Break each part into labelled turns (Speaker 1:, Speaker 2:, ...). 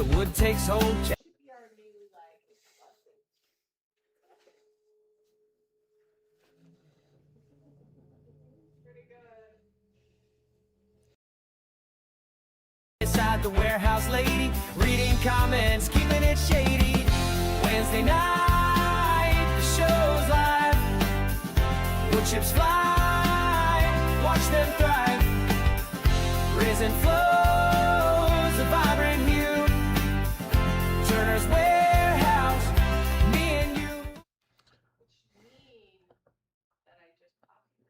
Speaker 1: the wood takes hold. Inside the warehouse, lady, reading comments, keeping it shady. Wednesday night, the show's live. Wood chips fly, watch them thrive. Risen flows, a vibrant hue. Turner's warehouse, me and you.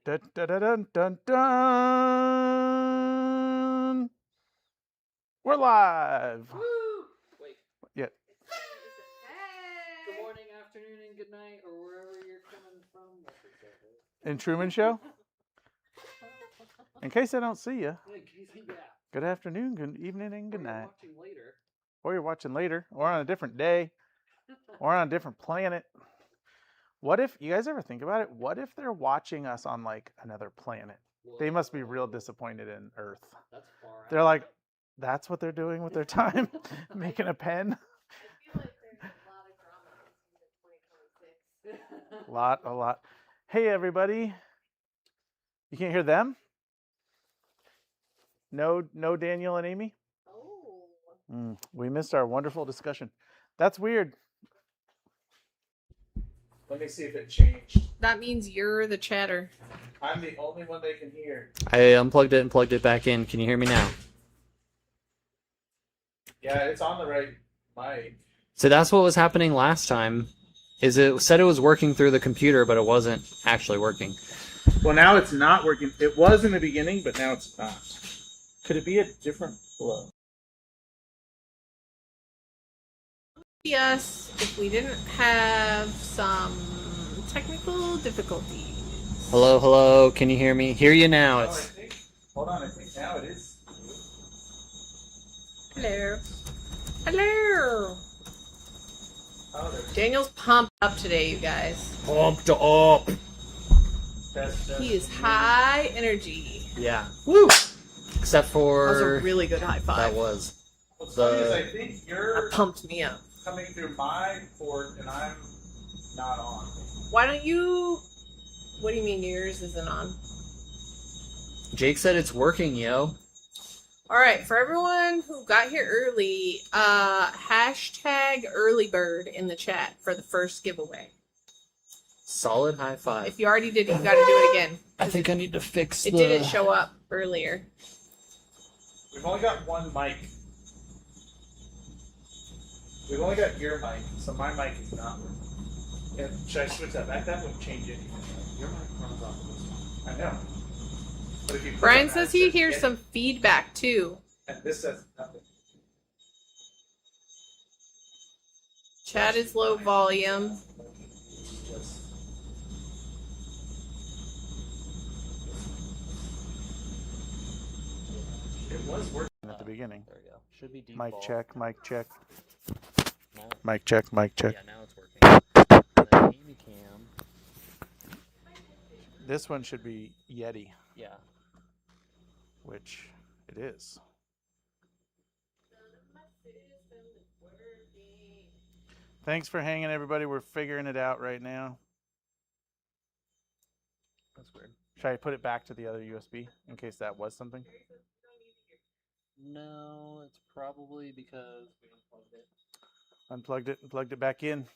Speaker 2: Dun, dun, dun, dun, dun, dun. We're live.
Speaker 3: Woo! Wait.
Speaker 2: Yeah.
Speaker 3: Good morning, afternoon, and good night, or wherever you're coming from.
Speaker 2: In Truman Show? In case I don't see you.
Speaker 3: Yeah.
Speaker 2: Good afternoon, good evening, and good night.
Speaker 3: Watching later.
Speaker 2: Or you're watching later, or on a different day, or on a different planet. What if, you guys ever think about it? What if they're watching us on like another planet? They must be real disappointed in Earth.
Speaker 3: That's far out.
Speaker 2: They're like, that's what they're doing with their time? Making a pen?
Speaker 4: I feel like there's a lot of drama in 2026.
Speaker 2: A lot. Hey, everybody. You can't hear them? No, Daniel and Amy?
Speaker 4: Oh.
Speaker 2: We missed our wonderful discussion. That's weird. Let me see if it changed.
Speaker 4: That means you're the chatter.
Speaker 2: I'm the only one they can hear.
Speaker 3: I unplugged it and plugged it back in. Can you hear me now?
Speaker 2: Yeah, it's on the right mic.
Speaker 3: So that's what was happening last time. Is it said it was working through the computer, but it wasn't actually working.
Speaker 2: Well, now it's not working. It was in the beginning, but now it's not. Could it be a different flow?
Speaker 4: Yes, if we didn't have some technical difficulties.
Speaker 3: Hello. Can you hear me? Hear you now.
Speaker 2: I think now it is.
Speaker 4: Hello. Hello.
Speaker 2: Oh, there's
Speaker 4: Daniel's pumped up today, you guys.
Speaker 3: Pumped up.
Speaker 4: He is high energy.
Speaker 3: Yeah. Woo. Except
Speaker 4: That was a
Speaker 3: for
Speaker 4: really good high five.
Speaker 3: that was.
Speaker 2: What's funny is I think you're
Speaker 4: That pumped me up.
Speaker 2: coming through my port and I'm not on.
Speaker 4: Why don't you... What do you mean yours isn't on?
Speaker 3: Jake said it's working, yo.
Speaker 4: Alright, for everyone who got here early, hashtag early bird in the chat for the first giveaway.
Speaker 3: Solid high five.
Speaker 4: If you already did it, you gotta do it again.
Speaker 3: I think I need to fix
Speaker 4: It didn't show up earlier.
Speaker 2: We've only got one mic. We've only got your mic, so my mic is not working. Yeah, should I switch that back? That wouldn't change anything. Your mic runs off of this one. I know. But if you
Speaker 4: Brian says he hears some feedback too.
Speaker 2: And this says nothing.
Speaker 4: Chat is low volume.
Speaker 2: It was working at the beginning.
Speaker 3: There we go. Should be default.
Speaker 2: Mic check, mic check.
Speaker 3: No.
Speaker 2: Mic check, mic check.
Speaker 3: Yeah, now it's working. And then Amy cam.
Speaker 2: This one should be Yeti,
Speaker 3: Yeah.
Speaker 2: which it is. Thanks for hanging, everybody. We're figuring it out right now.
Speaker 3: That's weird.
Speaker 2: Should I put it back to the other USB in case that was something?
Speaker 3: No, it's probably because we unplugged it.
Speaker 2: Unplugged it and plugged it back in.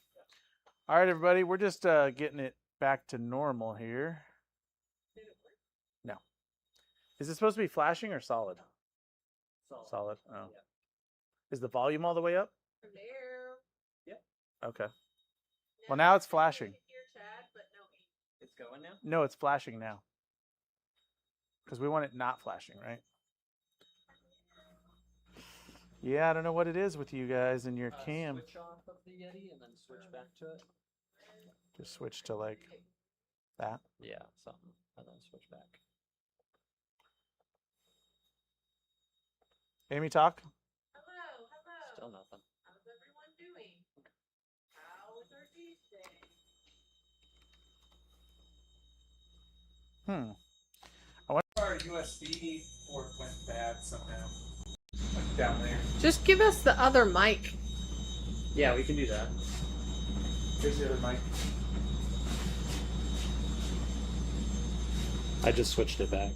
Speaker 2: All right, everybody. We're just getting it back to normal here. No. Is it supposed to be flashing or solid? Solid. Oh.
Speaker 3: Yeah.
Speaker 2: Is the volume all the way up?
Speaker 4: Hello.
Speaker 2: Okay. Well, now it's flashing.
Speaker 3: It's going now?
Speaker 2: No, it's flashing now. Because we want it not flashing, right? Yeah, I don't know what it is with you guys and your cam.
Speaker 3: Switch off of the Yeti and then switch back to it.
Speaker 2: Just switch to like that.
Speaker 3: Yeah, something. And then switch back.
Speaker 2: Amy, talk.
Speaker 4: Hello.
Speaker 3: Still nothing.
Speaker 4: How's everyone doing? How was our Tuesday?
Speaker 2: I wonder if our USB port went bad somehow. Like down there.
Speaker 4: Just give us the other mic.
Speaker 3: Yeah, we can do that.
Speaker 2: Here's the other mic.
Speaker 3: I just switched it back.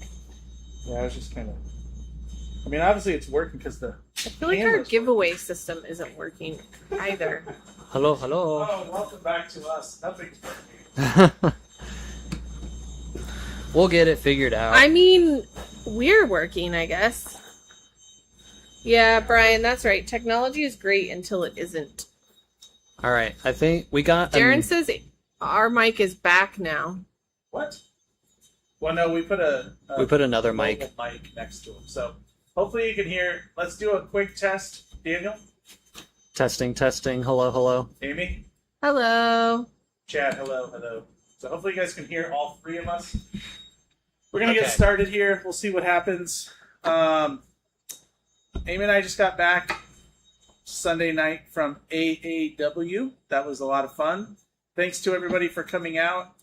Speaker 2: Yeah, I was just kind of. I mean, obviously it's working because the.
Speaker 4: I feel like our giveaway system isn't working either.
Speaker 3: Hello, hello.
Speaker 2: Oh, welcome back to us. Nothing's working.
Speaker 3: We'll get it figured out.
Speaker 4: I mean, we're working, I guess. Yeah, Brian, that's right. Technology is great until it isn't.
Speaker 3: All right, I think we got.
Speaker 4: Darren says our mic is back now.
Speaker 2: What? Well, no, we put
Speaker 3: another mic.
Speaker 2: Mic next to him. So hopefully you can hear. Let's do a quick test, Daniel.
Speaker 3: Testing, testing. Hello, hello.
Speaker 2: Amy.
Speaker 4: Hello.
Speaker 2: Chad. Hello, hello. So hopefully you guys can hear all three of us. We're gonna
Speaker 3: Okay.
Speaker 2: get started here. We'll see what happens. Amy and I just got back Sunday night from AAW. That was a lot of fun. Thanks to everybody for coming out.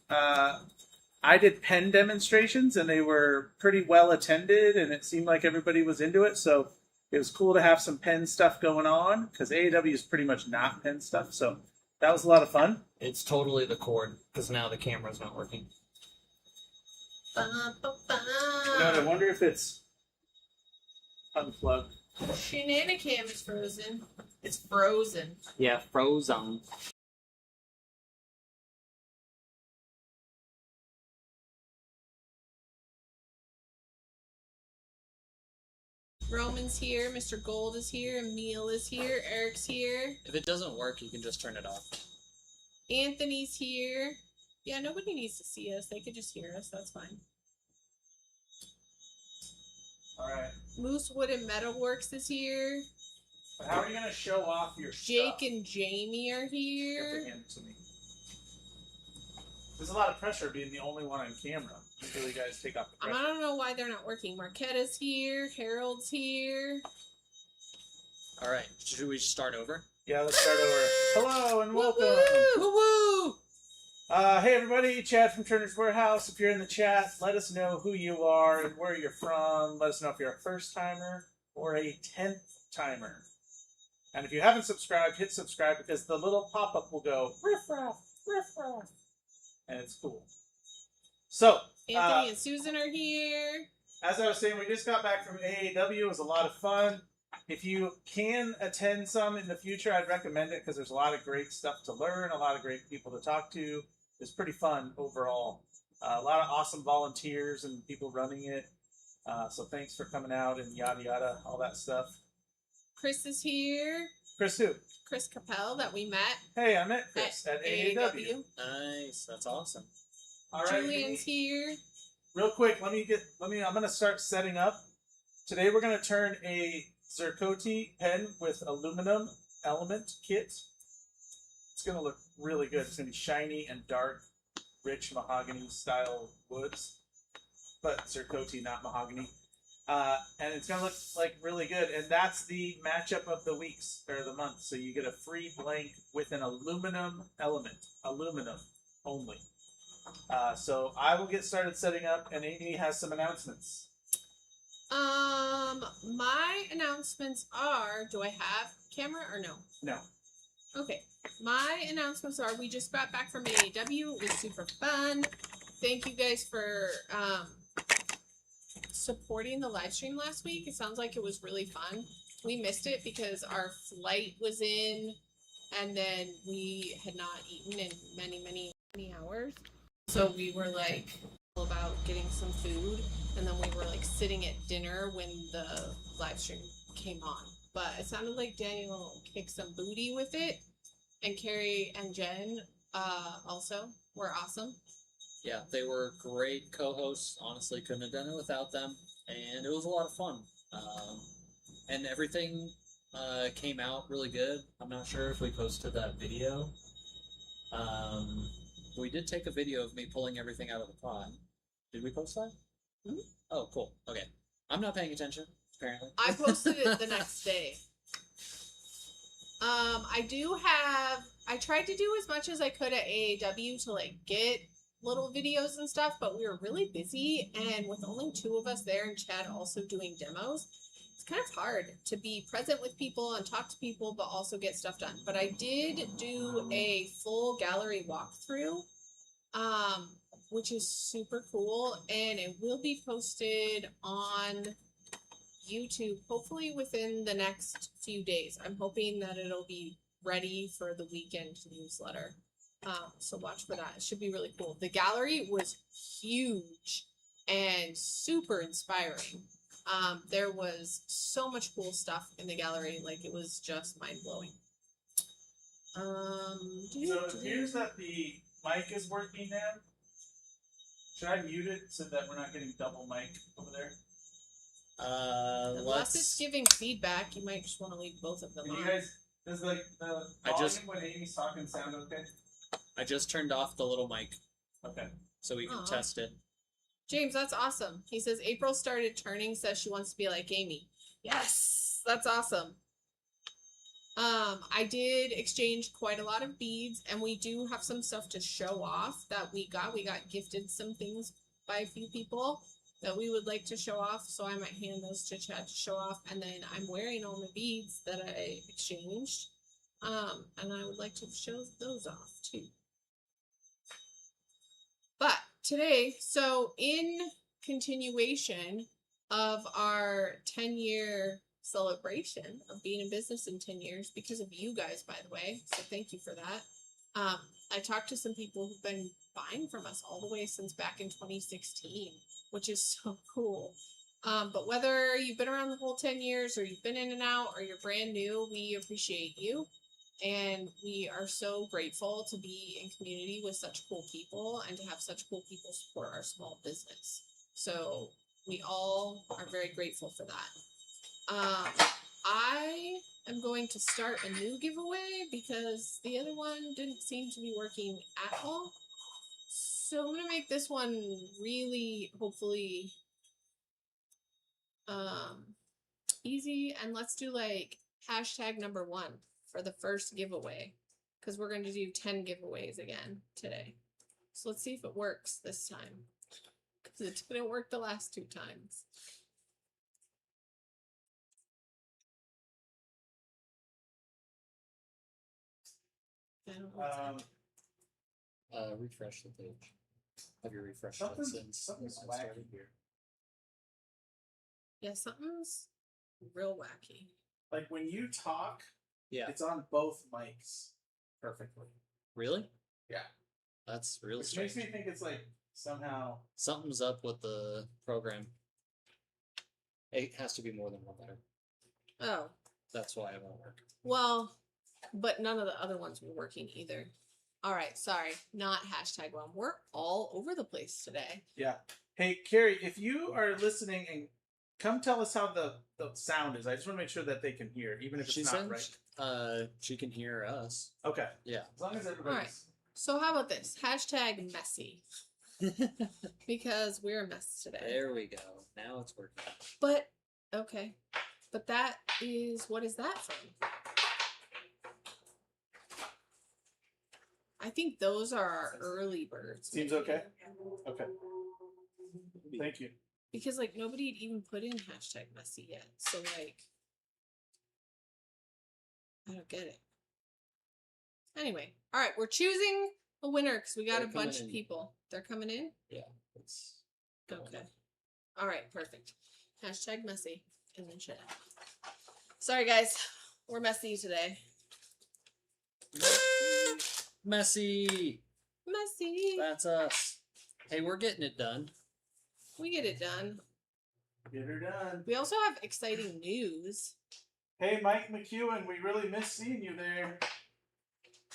Speaker 2: I did pen demonstrations and they were pretty well attended and it seemed like everybody was into it. So it was cool to have some pen stuff going on because AAW is pretty much not pen stuff. So that was a lot of fun.
Speaker 3: It's totally the cord because now the camera's not working.
Speaker 2: You know, I wonder if it's unplugged.
Speaker 4: Shenanigans is frozen. It's frozen.
Speaker 3: Yeah, frozen.
Speaker 4: Roman's here, Mr. Gold is here, Emil is here, Eric's here,
Speaker 3: If it doesn't work, you can just turn it off.
Speaker 4: Anthony's here. Yeah, nobody needs to see us. They could just hear us. That's fine.
Speaker 2: All right.
Speaker 4: Moose Wood and Metalworks is here.
Speaker 2: But how are you going to show off your
Speaker 4: Jake
Speaker 2: stuff?
Speaker 4: and Jamie are
Speaker 2: You have to
Speaker 4: here.
Speaker 2: hand it to me. There's a lot of pressure being the only one on camera until you guys take off the
Speaker 4: I
Speaker 2: pressure.
Speaker 4: don't know why they're not working. Marquetta's here. Harold's here.
Speaker 3: All right, should we start over?
Speaker 2: Yeah, let's start over. Hello and welcome.
Speaker 4: Woo-woo!
Speaker 2: Hey everybody, Chad from Turner's Warehouse. If you're in the chat, let us know who you are and where you're from. Let us know if you're a first timer or a 10th timer. And if you haven't subscribed, hit subscribe because the little pop-up will go riff-raff, riff-raff. And it's cool. So,
Speaker 4: Anthony and Susan are here.
Speaker 2: as I was saying, we just got back from AAW. It was a lot of fun. If you can attend some in the future, I'd recommend it because there's a lot of great stuff to learn, a lot of great people to talk to. It's pretty fun overall. A lot of awesome volunteers and people running it. So thanks for coming out and yada yada, all that stuff.
Speaker 4: Chris is here.
Speaker 2: Chris who?
Speaker 4: Chris Capel that we met
Speaker 2: Hey, I met Chris at AAW.
Speaker 3: Nice, that's awesome.
Speaker 2: All right,
Speaker 4: Julian's here.
Speaker 2: real quick, I'm gonna start setting up. Today we're gonna turn a Ziricote pen with aluminum element kit. It's gonna look really good. It's gonna be shiny and dark, rich mahogany style woods, but Ziricote, not mahogany. And it's gonna look like really good. And that's the matchup of the weeks or the month. So you get a free blank with an aluminum element, aluminum only. So I will get started setting up, and Amy has some announcements.
Speaker 4: My announcements are, do I have camera or no?
Speaker 2: No.
Speaker 4: Okay. My announcements are, we just got back from AAW. It was super fun. Thank you guys for supporting the live stream last week. It sounds like it was really fun. We missed it because our flight was in and then we had not eaten in many hours. So we were like about getting some food, and then we were like sitting at dinner when the live stream came on. But it sounded like Daniel kicked some booty with it, and Carrie and Jen also were awesome.
Speaker 3: Yeah, they were great co-hosts. Honestly, couldn't have done it without them, and it was a lot of fun. And everything came out really good. I'm not sure if we posted that video. We did take a video of me pulling everything out of the pod. Did we post that?
Speaker 4: Mm-hmm.
Speaker 3: Oh, cool. Okay. I'm not paying attention, apparently.
Speaker 4: I posted it the next day. I tried to do as much as I could at AAW to like get little videos and stuff, but we were really busy, and with only 2 of us there and Chad also doing demos, it's kind of hard to be present with people and talk to people, but also get stuff done. But I did do a full gallery walkthrough, which is super cool, and it will be posted on YouTube hopefully within the next few days. I'm hoping that it'll be ready for the weekend newsletter. So watch for that. It should be really cool. The gallery was huge and super inspiring. There was so much cool stuff in the gallery, like it was just mind blowing.
Speaker 2: So it appears that the mic is working now. Should I mute it so that we're not getting double mic over there?
Speaker 4: Unless it's giving feedback, you might just want to leave both of them on.
Speaker 2: You guys, does like the volume when Amy's talking sound okay?
Speaker 3: I just turned off the little mic.
Speaker 2: Okay.
Speaker 3: So we can test it.
Speaker 4: James, that's awesome. He says April started turning, says she wants to be like Amy. Yes, that's awesome. I did exchange quite a lot of beads, and we do have some stuff to show off that we got. We got gifted some things by a few people that we would like to show off, so I might hand those to Chad to show off. And then I'm wearing all my beads that I exchanged, and I would like to show those off too. But today, so in continuation of our 10-year celebration of being in business in 10 years, because of you guys, by the way, so thank you for that. I talked to some people who've been buying from us all the way since back in 2016, which is so cool. But whether you've been around the whole 10 years or you've been in and out or you're brand new, we appreciate you. And we are so grateful to be in community with such cool people and to have such cool people support our small business. So we all are very grateful for that. I am going to start a new giveaway because the other one didn't seem to be working at all. So I'm going to make this one really, hopefully, easy. And let's do like hashtag #1 for the first giveaway, because we're going to do 10 giveaways again today. So let's see if it works this time, because it didn't work the last 2 times.
Speaker 3: Refresh the page. Have you refreshed it since
Speaker 2: something's
Speaker 3: I started?
Speaker 2: wacky here.
Speaker 4: Yeah, something's real wacky.
Speaker 2: Like when you talk,
Speaker 3: Yeah.
Speaker 2: it's on both mics perfectly.
Speaker 3: Really?
Speaker 2: Yeah.
Speaker 3: That's really
Speaker 2: Which
Speaker 3: strange.
Speaker 2: makes me think it's like somehow.
Speaker 3: Something's up with the program. It has to be more than one letter.
Speaker 4: Oh,
Speaker 3: That's why it won't work.
Speaker 4: well, but none of the other ones were working either. All right, sorry, not hashtag one. We're all over the place today.
Speaker 2: Yeah. Hey, Carrie, if you are listening, and come tell us how the sound is. I just want to make sure that they can hear, even if it's not right.
Speaker 3: She can hear us.
Speaker 2: Okay.
Speaker 3: Yeah.
Speaker 2: As long as
Speaker 4: All right.
Speaker 2: everybody's.
Speaker 4: So how about this? Hashtag messy. Because we're a mess today.
Speaker 3: There we go. Now it's working.
Speaker 4: But, okay. But that is, what is that from? I think those are our early birds.
Speaker 2: Seems
Speaker 4: maybe.
Speaker 2: okay? Okay. Thank you.
Speaker 4: Because, like, nobody had even put in hashtag messy yet. So, like, I don't get it. Anyway, all right, we're choosing a winner because we got
Speaker 3: They're
Speaker 4: a bunch
Speaker 3: coming
Speaker 4: of
Speaker 3: in.
Speaker 4: people. They're coming in?
Speaker 3: Yeah. It's
Speaker 4: Okay. All right, perfect. Hashtag messy in the chat. Sorry, guys. We're messy today.
Speaker 3: messy.
Speaker 4: Messy.
Speaker 3: That's us. Hey, we're getting it done.
Speaker 4: We get it done.
Speaker 2: Get her done.
Speaker 4: We also have exciting news.
Speaker 2: Hey, Mike McEwen, we really miss seeing you there.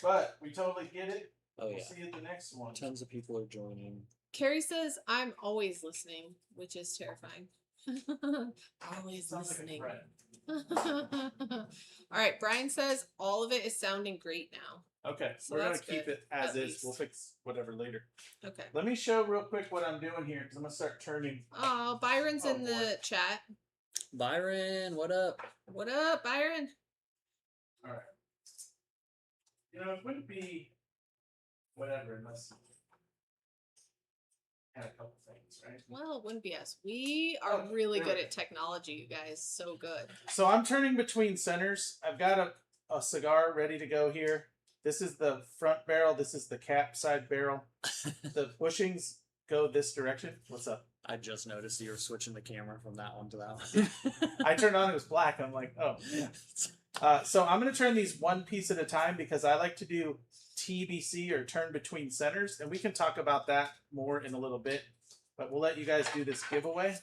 Speaker 2: But we totally get it.
Speaker 3: Oh,
Speaker 2: We'll
Speaker 3: yeah.
Speaker 2: see you at the next one.
Speaker 3: Tons of people are joining.
Speaker 4: Carrie says, I'm always listening, which is terrifying. Always
Speaker 2: Sounds like a
Speaker 4: listening.
Speaker 2: threat.
Speaker 4: All right, Brian says all of it is sounding great now.
Speaker 2: Okay,
Speaker 4: So
Speaker 2: we're going to
Speaker 4: that's
Speaker 2: keep
Speaker 4: good,
Speaker 2: it as
Speaker 4: at
Speaker 2: is.
Speaker 4: least.
Speaker 2: We'll fix whatever later.
Speaker 4: Okay.
Speaker 2: Let me show real quick what I'm doing here because I'm going to start turning.
Speaker 4: Oh, Byron's
Speaker 2: Oh,
Speaker 4: in
Speaker 2: boy.
Speaker 4: the chat.
Speaker 3: Byron, what up?
Speaker 4: What up, Byron?
Speaker 2: All right. You know, it wouldn't be whatever unless had a couple things, right?
Speaker 4: Well, it wouldn't be us. We are really
Speaker 2: there
Speaker 4: good
Speaker 2: we
Speaker 4: at technology, you guys. So good.
Speaker 2: So I'm turning between centers. I've got a cigar ready to go here. This is the front barrel. This is the cap side barrel. The bushings go this direction. What's up?
Speaker 3: I just noticed you were switching the camera from that one to that one.
Speaker 2: I turned on, it was black. I'm like, oh, yeah. So I'm going to turn these one piece at a time because I like to do TBC or turn between centers. And we can talk about that more in a little bit. But we'll let you guys do this giveaway.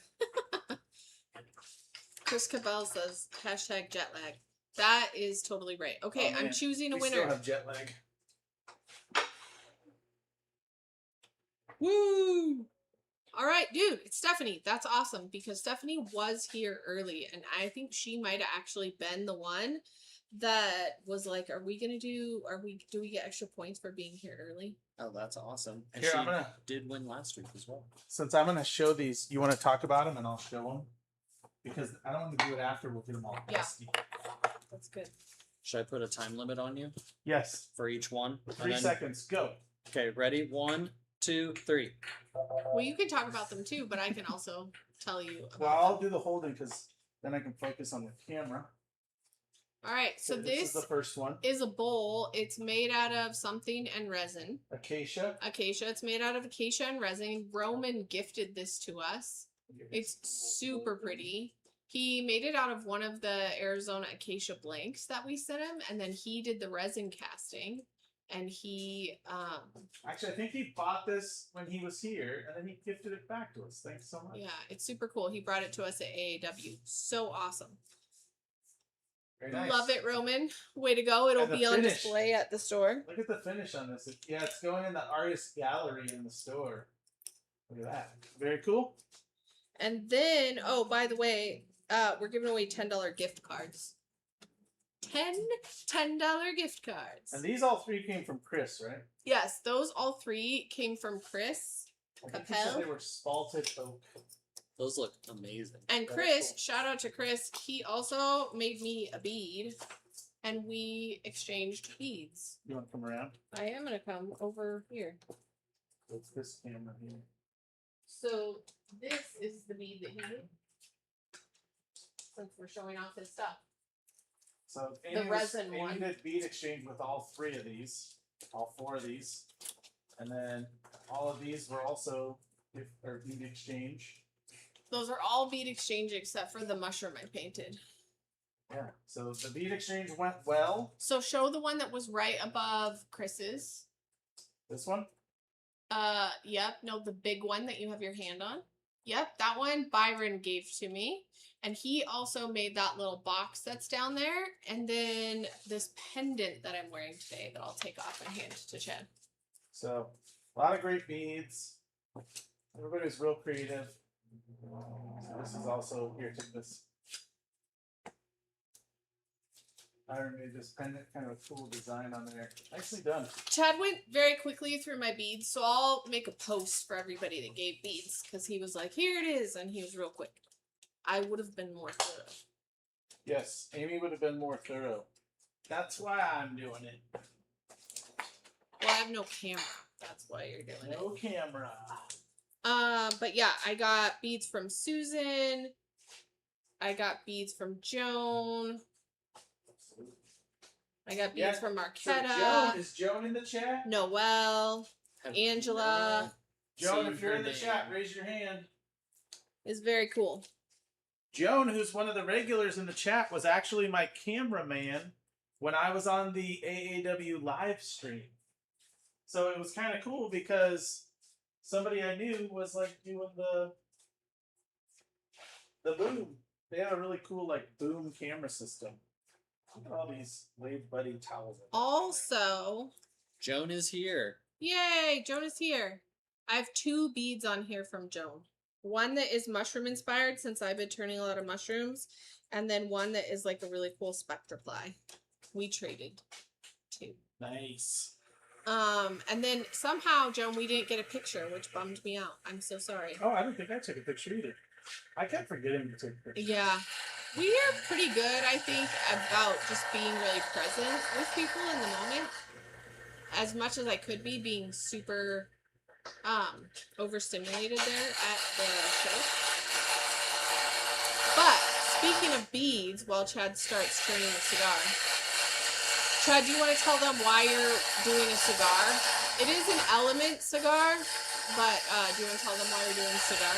Speaker 4: Chris Cabell says hashtag jet lag. That is totally right. Okay,
Speaker 2: Oh,
Speaker 4: I'm
Speaker 2: man.
Speaker 4: choosing a
Speaker 2: We
Speaker 4: winner.
Speaker 2: still have jet lag.
Speaker 4: Woo! All right, dude, it's Stephanie. That's awesome because Stephanie was here early, and I think she might have actually been the one that was like, "Are we gonna do? Do we get extra points for being here early?"
Speaker 3: Oh, that's awesome. And
Speaker 2: Here,
Speaker 3: she
Speaker 2: I'm gonna-
Speaker 3: did win last week as well.
Speaker 2: Since I'm going to show these, you want to talk about them and I'll show them? Because I don't want to do it after. We'll do them all.
Speaker 4: Yeah.
Speaker 2: dusty.
Speaker 4: That's good.
Speaker 3: Should I put a time limit on you
Speaker 2: Yes.
Speaker 3: for each one?
Speaker 2: 3 seconds. Go.
Speaker 3: Okay, ready? 1, 2, 3.
Speaker 4: Well, you can talk about them too, but I can also tell you about
Speaker 2: Well, I'll
Speaker 4: them.
Speaker 2: do the holding because then I can focus on the camera.
Speaker 4: All right, so
Speaker 2: Okay,
Speaker 4: this
Speaker 2: is the first one.
Speaker 4: is a bowl. It's made out of something and resin.
Speaker 2: Acacia.
Speaker 4: Acacia. It's made out of acacia and resin. Roman gifted this to us. It's super pretty. He made it out of one of the Arizona acacia blanks that we sent him, and then he did the resin casting. And he,
Speaker 2: Actually, I think he bought this when he was here, and then he gifted it back to us. Thanks so much.
Speaker 4: yeah, it's super cool. He brought it to us at AAW. So awesome.
Speaker 2: Very nice.
Speaker 4: Love it, Roman. Way to go. It'll
Speaker 2: And the
Speaker 4: be on
Speaker 2: finish.
Speaker 4: display at the store.
Speaker 2: Look at the finish on this. Yeah, it's going in the artist gallery in the store. Look at that. Very cool.
Speaker 4: And then, oh, by the way, we're giving away $10 gift cards. $10 gift cards.
Speaker 2: And these all three came from Chris, right?
Speaker 4: Yes, those all three came from Chris.
Speaker 2: I think he said
Speaker 4: Capel?
Speaker 2: they were spalted oak.
Speaker 3: Those look amazing.
Speaker 4: And
Speaker 2: Very
Speaker 4: Chris,
Speaker 2: cool.
Speaker 4: shout out to Chris, he also made me a bead and we exchanged beads.
Speaker 2: You want to come around?
Speaker 4: I am going to come over here.
Speaker 2: It's this camera here.
Speaker 4: So this is the bead that he made. Since we're showing off his stuff.
Speaker 2: So
Speaker 4: The resin
Speaker 2: Amy
Speaker 4: one.
Speaker 2: did bead exchange with all three of these, all four of these, and then all of these were also bead exchange.
Speaker 4: Those are all bead exchange except for the mushroom I painted.
Speaker 2: Yeah. So the bead exchange went well.
Speaker 4: So show the one that was right above Chris's.
Speaker 2: This one.
Speaker 4: Yep. No, the big one that you have your hand on. Yep, that one Byron gave to me. And he also made that little box that's down there. And then this pendant that I'm wearing today that I'll take off and hand to Chad.
Speaker 2: So a lot of great beads. Everybody's real creative. So this is also here. Take this. Byron made this pendant, kind of a cool design on there. Nicely done.
Speaker 4: Chad went very quickly through my beads, so I'll make a post for everybody that gave beads because he was like, here it is, and he was real quick. I would have been more thorough.
Speaker 2: Yes, Amy would have been more thorough. That's why I'm doing it.
Speaker 4: Well, I have no camera. That's why you're doing
Speaker 2: No camera.
Speaker 4: it. But yeah, I got beads from Susan. I got beads from Joan. I got beads
Speaker 2: Yeah,
Speaker 4: from
Speaker 2: So
Speaker 4: Marquetta.
Speaker 2: Joan, is Joan in the chat?
Speaker 4: Noelle. Angela.
Speaker 2: Joan,
Speaker 3: seen
Speaker 2: if you're
Speaker 3: her
Speaker 2: in the
Speaker 3: name.
Speaker 2: chat, raise your hand.
Speaker 4: Is very cool.
Speaker 2: Joan, who's one of the regulars in the chat, was actually my cameraman when I was on the AAW live stream. So it was kind of cool because somebody I knew was like doing the boom. They have a really cool like boom camera system. Look at all these Lathe Buddy towels.
Speaker 4: Also,
Speaker 3: Joan is here.
Speaker 4: yay, Joan is here. I have 2 beads on here from Joan. One that is mushroom inspired since I've been turning a lot of mushrooms. And then one that is like a really cool spectraply. We traded 2.
Speaker 2: Nice.
Speaker 4: And then somehow, Joan, we didn't get a picture, which bummed me out. I'm so sorry.
Speaker 2: Oh, I don't think I took a picture either. I kept forgetting to take a picture.
Speaker 4: Yeah. We are pretty good, I think, about just being really present with people in the moment. As much as I could be, being super overstimulated there at the show. But speaking of beads, while Chad starts turning the cigar, Chad, do you want to tell them why you're doing a cigar? It is an element cigar, but do you want to tell them why you're doing a cigar?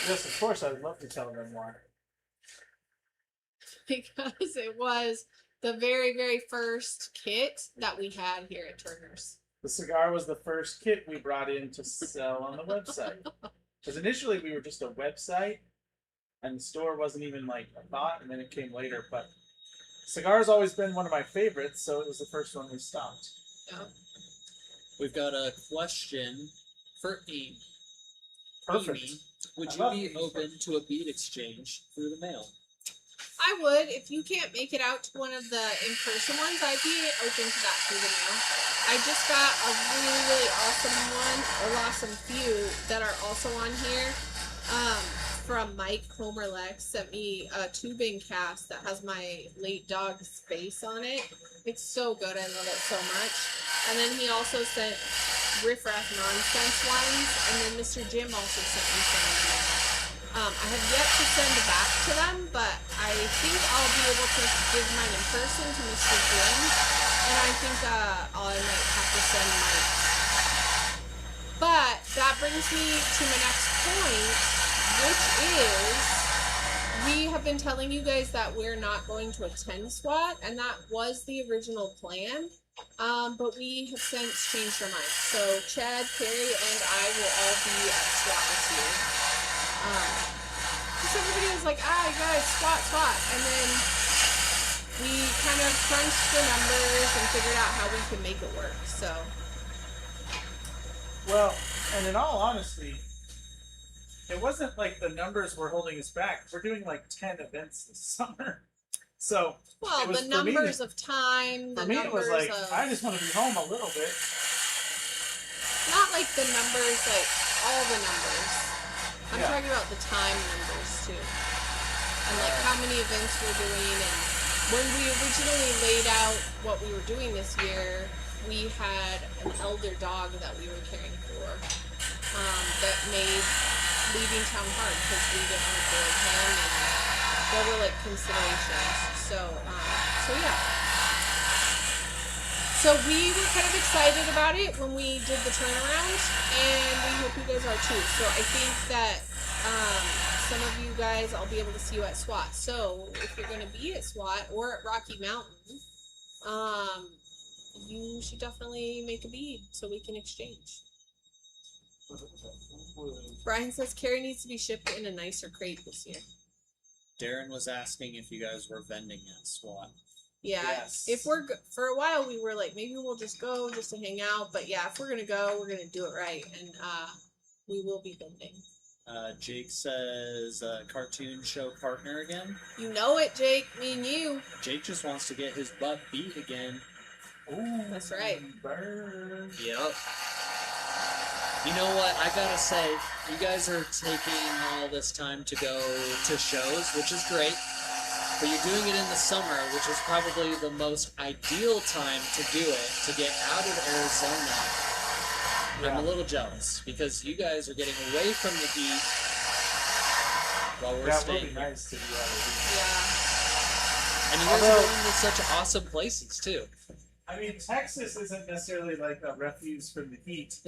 Speaker 2: Yes, of course. I'd love to tell them why.
Speaker 4: Because it was the very, very first kit that we had here at Turner's.
Speaker 2: The cigar was the first kit we brought in to sell on the website. Because initially we were just a website, and the store wasn't even like a thought, and then it came later. But cigar's always been one of my favorites, so it was the first one we stopped.
Speaker 4: Yeah.
Speaker 3: We've got a question for Amy.
Speaker 2: Perfect.
Speaker 3: Amy, would
Speaker 2: I
Speaker 3: you
Speaker 2: love
Speaker 3: be
Speaker 2: Amy's
Speaker 3: open to a bead exchange through the mail?
Speaker 4: I would. If you can't make it out to one of the in-person ones, I'd be open to that through the mail. I just got a really, really awesome one, or awesome few that are also on here. From Mike Homer Lex, sent me a tubing cast that has my late dog's face on it. It's so good. I love it so much. And then he also sent Riff Raff Nonsense ones, and then Mr. Jim also sent me some of them. I have yet to send back to them, but I think I'll be able to give mine in person to Mr. Jim, and I think I might have to send mine. But that brings me to my next point, which is we have been telling you guys that we're not going to attend SWAT, and that was the original plan. But we have since changed our minds. So Chad, Carrie, and I will all be at SWAT this year. Because everybody was like, you guys, SWAT. And then we kind of crunched the numbers and figured out how we could make it work. So.
Speaker 2: Well, and in all honesty, it wasn't like the numbers were holding us back. We're doing like 10 events this summer. So,
Speaker 4: well, the numbers of time, the
Speaker 2: for me, it was like,
Speaker 4: of,
Speaker 2: I just want to be home a little bit.
Speaker 4: Not like the numbers, like all the numbers. I'm
Speaker 2: Yeah.
Speaker 4: talking about the time numbers too. And like how many events we're doing. And when we originally laid out what we were doing this year, we had an elder dog that we were caring for that made leaving town hard because we didn't want to board him, and there were like considerations. So yeah. So we were kind of excited about it when we did the turnaround, and we hope you guys are too. So I think that some of you guys, I'll be able to see you at SWAT. So if you're going to be at SWAT or at Rocky Mountain, you should definitely make a bead so we can exchange. Brian says Carrie needs to be shipped in a nicer crate this year.
Speaker 3: Darren was asking if you guys were vending at SWAT.
Speaker 4: Yeah,
Speaker 2: Yes.
Speaker 4: if we're for a while we were like maybe we'll just go just to hang out, but yeah, if we're gonna go, we're gonna do it right, and we will be vending.
Speaker 3: Jake says cartoon show partner again.
Speaker 4: You know it, Jake. Me and you.
Speaker 3: Jake just wants to get his butt beat again.
Speaker 2: Ooh,
Speaker 4: That's right.
Speaker 2: Burn.
Speaker 3: Yep. You know what? I gotta say, you guys are taking all this time to go to shows, which is great. But you're doing it in the summer, which is probably the most ideal time to do it, to get out of Arizona. I'm a little jealous, because you guys are getting away from the heat while we're
Speaker 2: That
Speaker 3: staying
Speaker 2: would be
Speaker 3: here.
Speaker 2: nice to be out of
Speaker 4: Yeah.
Speaker 3: And you guys are going to such awesome places, too.
Speaker 2: I mean, Texas isn't necessarily like a refuge from the heat,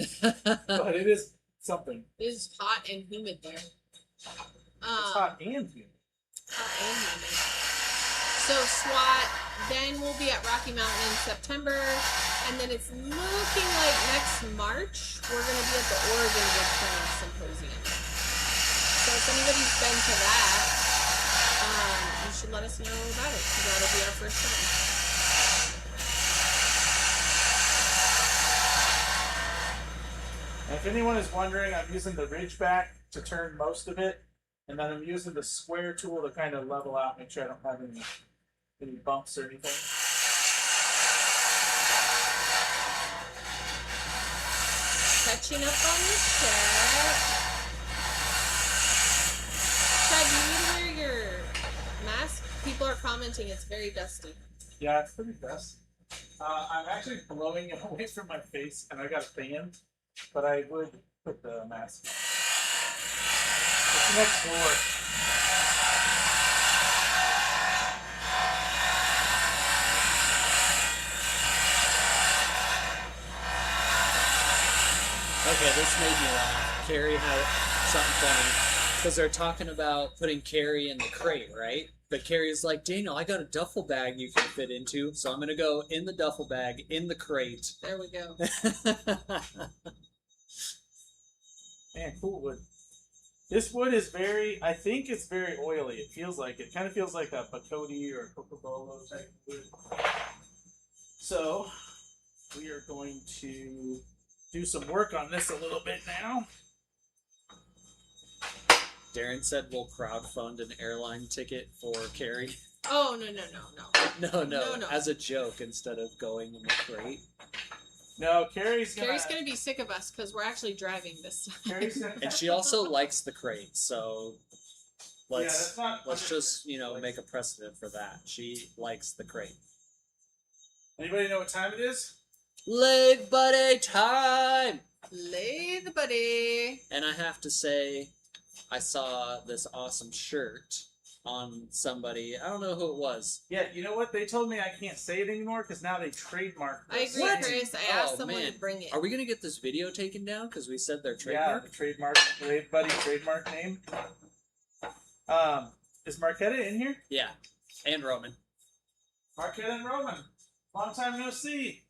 Speaker 2: but it is something.
Speaker 4: It is hot and humid there.
Speaker 2: It's hot and humid.
Speaker 4: Hot and humid. So SWAT, then we'll be at Rocky Mountain in September, and then it's looking like next March we're going to be at the Oregon Wood Turning Symposium. So if anybody's been to that, you should let us know about it, because that'll be our first time.
Speaker 2: And if anyone is wondering, I'm using the Ridgeback to turn most of it, and then I'm using the square tool to kind of level out, make sure I don't have any bumps or anything.
Speaker 4: Catching up on the chat. Chad, do you need to wear your mask? People are commenting it's very dusty.
Speaker 2: Yeah, it's pretty best. I'm actually blowing it away from my face, and I got a fan, but I would put the mask on. It's next door.
Speaker 3: Okay, this made me laugh. Carrie had something funny because they're talking about putting Carrie in the crate, right? But Carrie's like, Daniel, I got a duffel bag you can fit into, so I'm gonna go in the duffel bag in the crate.
Speaker 4: There we go.
Speaker 2: Man, cool wood. This wood is very, I think it's very oily. It feels like it. Kind of feels like a Bacote or a Coca-Cola type wood. So, we are going to do some work on this a little bit now.
Speaker 3: Darren said we'll crowdfund an airline ticket for Carrie.
Speaker 4: Oh, no.
Speaker 3: No, as a joke instead of going in the crate.
Speaker 2: No, Carrie's
Speaker 4: Carrie's gonna be sick of us because we're actually driving this time.
Speaker 2: Carrie's gonna,
Speaker 3: And she also likes the crate, so let's
Speaker 2: that's not
Speaker 3: just, make a precedent for that. She likes the crate.
Speaker 2: Anybody know what time it is?
Speaker 3: Lathe Buddy time!
Speaker 4: Lathe Buddy.
Speaker 3: And I have to say, I saw this awesome shirt on somebody. I don't know who it was.
Speaker 2: Yeah, you know what? They told me I can't say it anymore because now they trademarked
Speaker 4: I
Speaker 2: this.
Speaker 4: agree,
Speaker 3: What?
Speaker 4: Chris. I asked someone to bring it.
Speaker 3: Are we going to get this video taken down because we said their
Speaker 2: Yeah,
Speaker 3: trademark?
Speaker 2: the trademark, Lathe Buddy trademark name. Is Marquetta in here?
Speaker 3: Yeah, and Roman.
Speaker 2: Marquetta and Roman. Long time no see.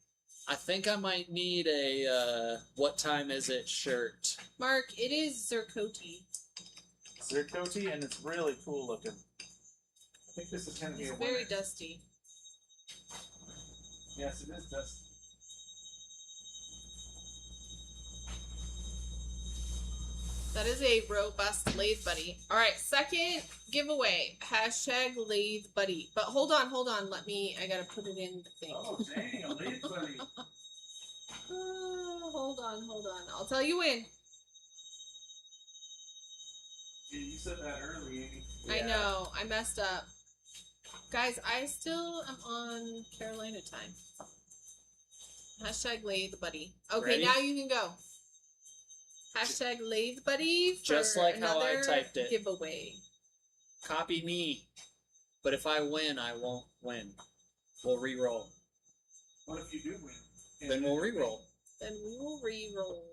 Speaker 3: I think I might need a what time is it shirt.
Speaker 4: Mark, it is Ziricote.
Speaker 2: Ziricote, and it's really cool looking. I think this is going to be
Speaker 4: It's
Speaker 2: a
Speaker 4: very
Speaker 2: winner.
Speaker 4: dusty.
Speaker 2: Yes, it is dusty.
Speaker 4: That is a robust Lathe Buddy. All right, second giveaway. Hashtag Lathe Buddy. But hold on. I gotta put it in the thing.
Speaker 2: Oh, dang, a Lathe Buddy.
Speaker 4: Hold on. I'll tell you when.
Speaker 2: Yeah, you said that early, Amy.
Speaker 4: I know. I messed up. Guys, I still am on Carolina time. Hashtag Lathe Buddy. Okay,
Speaker 3: Ready?
Speaker 4: now you can go. Hashtag Lathe Buddy for
Speaker 3: Just like how I
Speaker 4: another
Speaker 3: typed it.
Speaker 4: giveaway.
Speaker 3: Copy me. But if I win, I won't win. We'll re-roll.
Speaker 2: What if you do win?
Speaker 3: Then we'll re-roll.
Speaker 4: Then we will re-roll.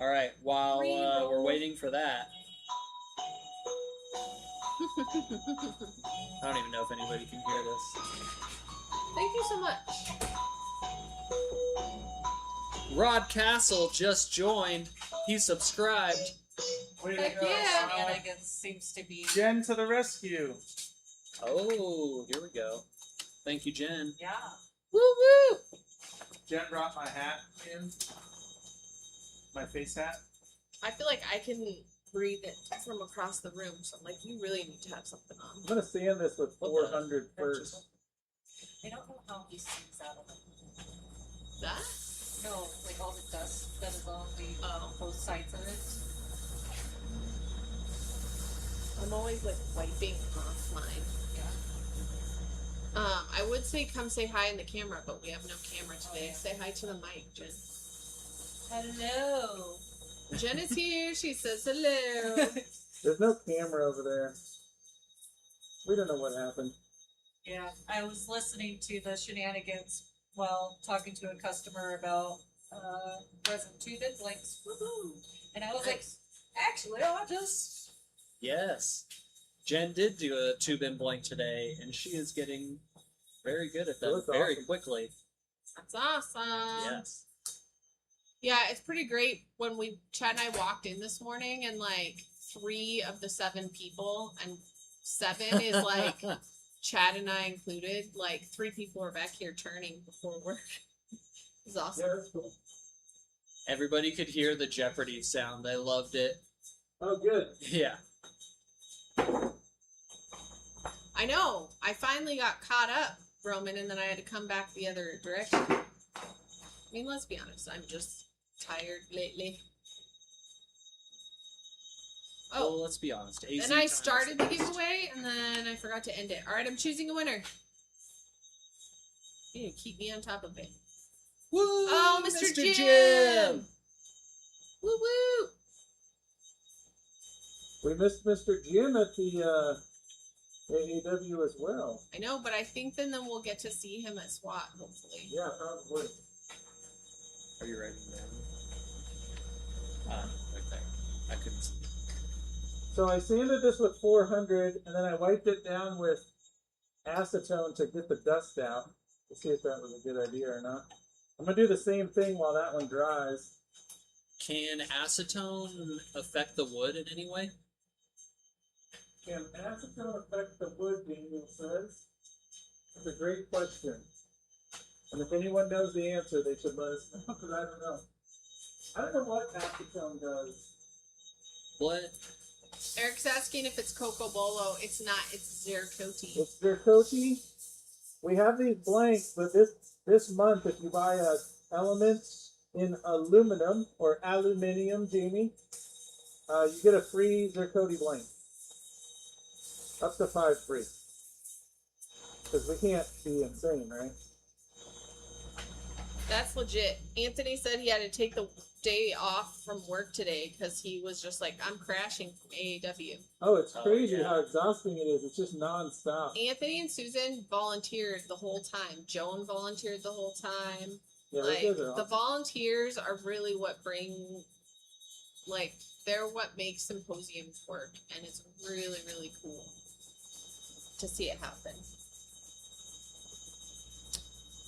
Speaker 3: All right. While
Speaker 4: Re-roll.
Speaker 3: we're waiting for that, I don't even know if anybody can hear this.
Speaker 4: Thank you so much.
Speaker 3: Rod Castle just joined. He subscribed.
Speaker 2: Way to
Speaker 4: Heck
Speaker 2: go,
Speaker 4: yeah.
Speaker 2: Rod.
Speaker 5: Shenanigans seems to be.
Speaker 2: Jen to the rescue.
Speaker 3: Oh, here we go. Thank you, Jen.
Speaker 5: Yeah.
Speaker 4: Woo woo!
Speaker 2: Jen brought my hat in. My face hat.
Speaker 4: I feel like I can breathe it from across the room, so I'm like, you really need to have something on.
Speaker 2: I'm going to sand this with 400 first.
Speaker 5: I don't know how he sings out of it.
Speaker 4: That?
Speaker 5: No, like all the dust that is on the
Speaker 4: Oh.
Speaker 5: both sides of it.
Speaker 4: I'm always like wiping off mine. I would say come say hi in the camera, but we have no camera today. Say hi to the mic, Jen.
Speaker 5: Hello.
Speaker 4: Jen is here. She says hello.
Speaker 2: There's no camera over there. We don't know what happened.
Speaker 5: Yeah, I was listening to the shenanigans while talking to a customer about resin tubed blinks. Woohoo! And I was like, actually, I'll just.
Speaker 3: Yes. Jen did do a tube and blank today, and she is getting very good at that
Speaker 2: That's
Speaker 3: very
Speaker 2: awesome.
Speaker 3: quickly.
Speaker 4: That's awesome.
Speaker 3: Yes.
Speaker 4: Yeah, it's pretty great when Chad and I walked in this morning and like 3 of the 7 people, and 7 is like Chad and I included, like 3 people are back here turning before work. It's awesome.
Speaker 2: Yeah, that's cool.
Speaker 3: Everybody could hear the Jeopardy sound. They loved it.
Speaker 2: Oh, good.
Speaker 3: Yeah.
Speaker 4: I know. I finally got caught up, Roman, and then I had to come back the other direction. I mean, let's be honest. I'm just tired lately.
Speaker 3: Well,
Speaker 4: Oh,
Speaker 3: let's be honest.
Speaker 4: then
Speaker 3: AZ
Speaker 4: I
Speaker 3: times
Speaker 4: started the
Speaker 3: best.
Speaker 4: giveaway, and then I forgot to end it. All right, I'm choosing a winner. You need to keep me on top of it.
Speaker 3: Woo!
Speaker 4: Oh, Mr. Jim! Woo woo!
Speaker 6: We missed Mr. Jim at the AAW as well.
Speaker 4: I know, but I think then we'll get to see him at SWAT, hopefully.
Speaker 6: Yeah, probably.
Speaker 3: Are you writing down? Right there. I couldn't see.
Speaker 6: So I sanded this with 400, and then I wiped it down with acetone to get the dust out. To see if that was a good idea or not. I'm gonna do the same thing while that one dries.
Speaker 3: Can acetone affect the wood in any way?
Speaker 6: Can acetone affect the wood, Daniel says? That's a great question. And if anyone knows the answer, they should let us know, because I don't know. I don't know what acetone does.
Speaker 3: What?
Speaker 4: Eric's asking if it's Coco Bolo. It's not. It's Ziricote.
Speaker 6: It's Ziricote. We have these blanks, but this month, if you buy a element in aluminum or aluminium, Jamie, you get a free Ziricote blank. Up to 5 free. Because we can't be insane, right?
Speaker 4: That's legit. Anthony said he had to take the day off from work today because he was just like, I'm crashing from AAW.
Speaker 6: Oh, it's
Speaker 3: Oh,
Speaker 6: crazy
Speaker 3: yeah.
Speaker 6: how exhausting it is. It's just nonstop.
Speaker 4: Anthony and Susan volunteered the whole time. Joan volunteered the whole time.
Speaker 6: Yeah,
Speaker 4: Like,
Speaker 6: those guys are
Speaker 4: the
Speaker 6: awesome.
Speaker 4: volunteers are really what bring, like, they're what makes symposiums work. And it's really, really cool to see it happen.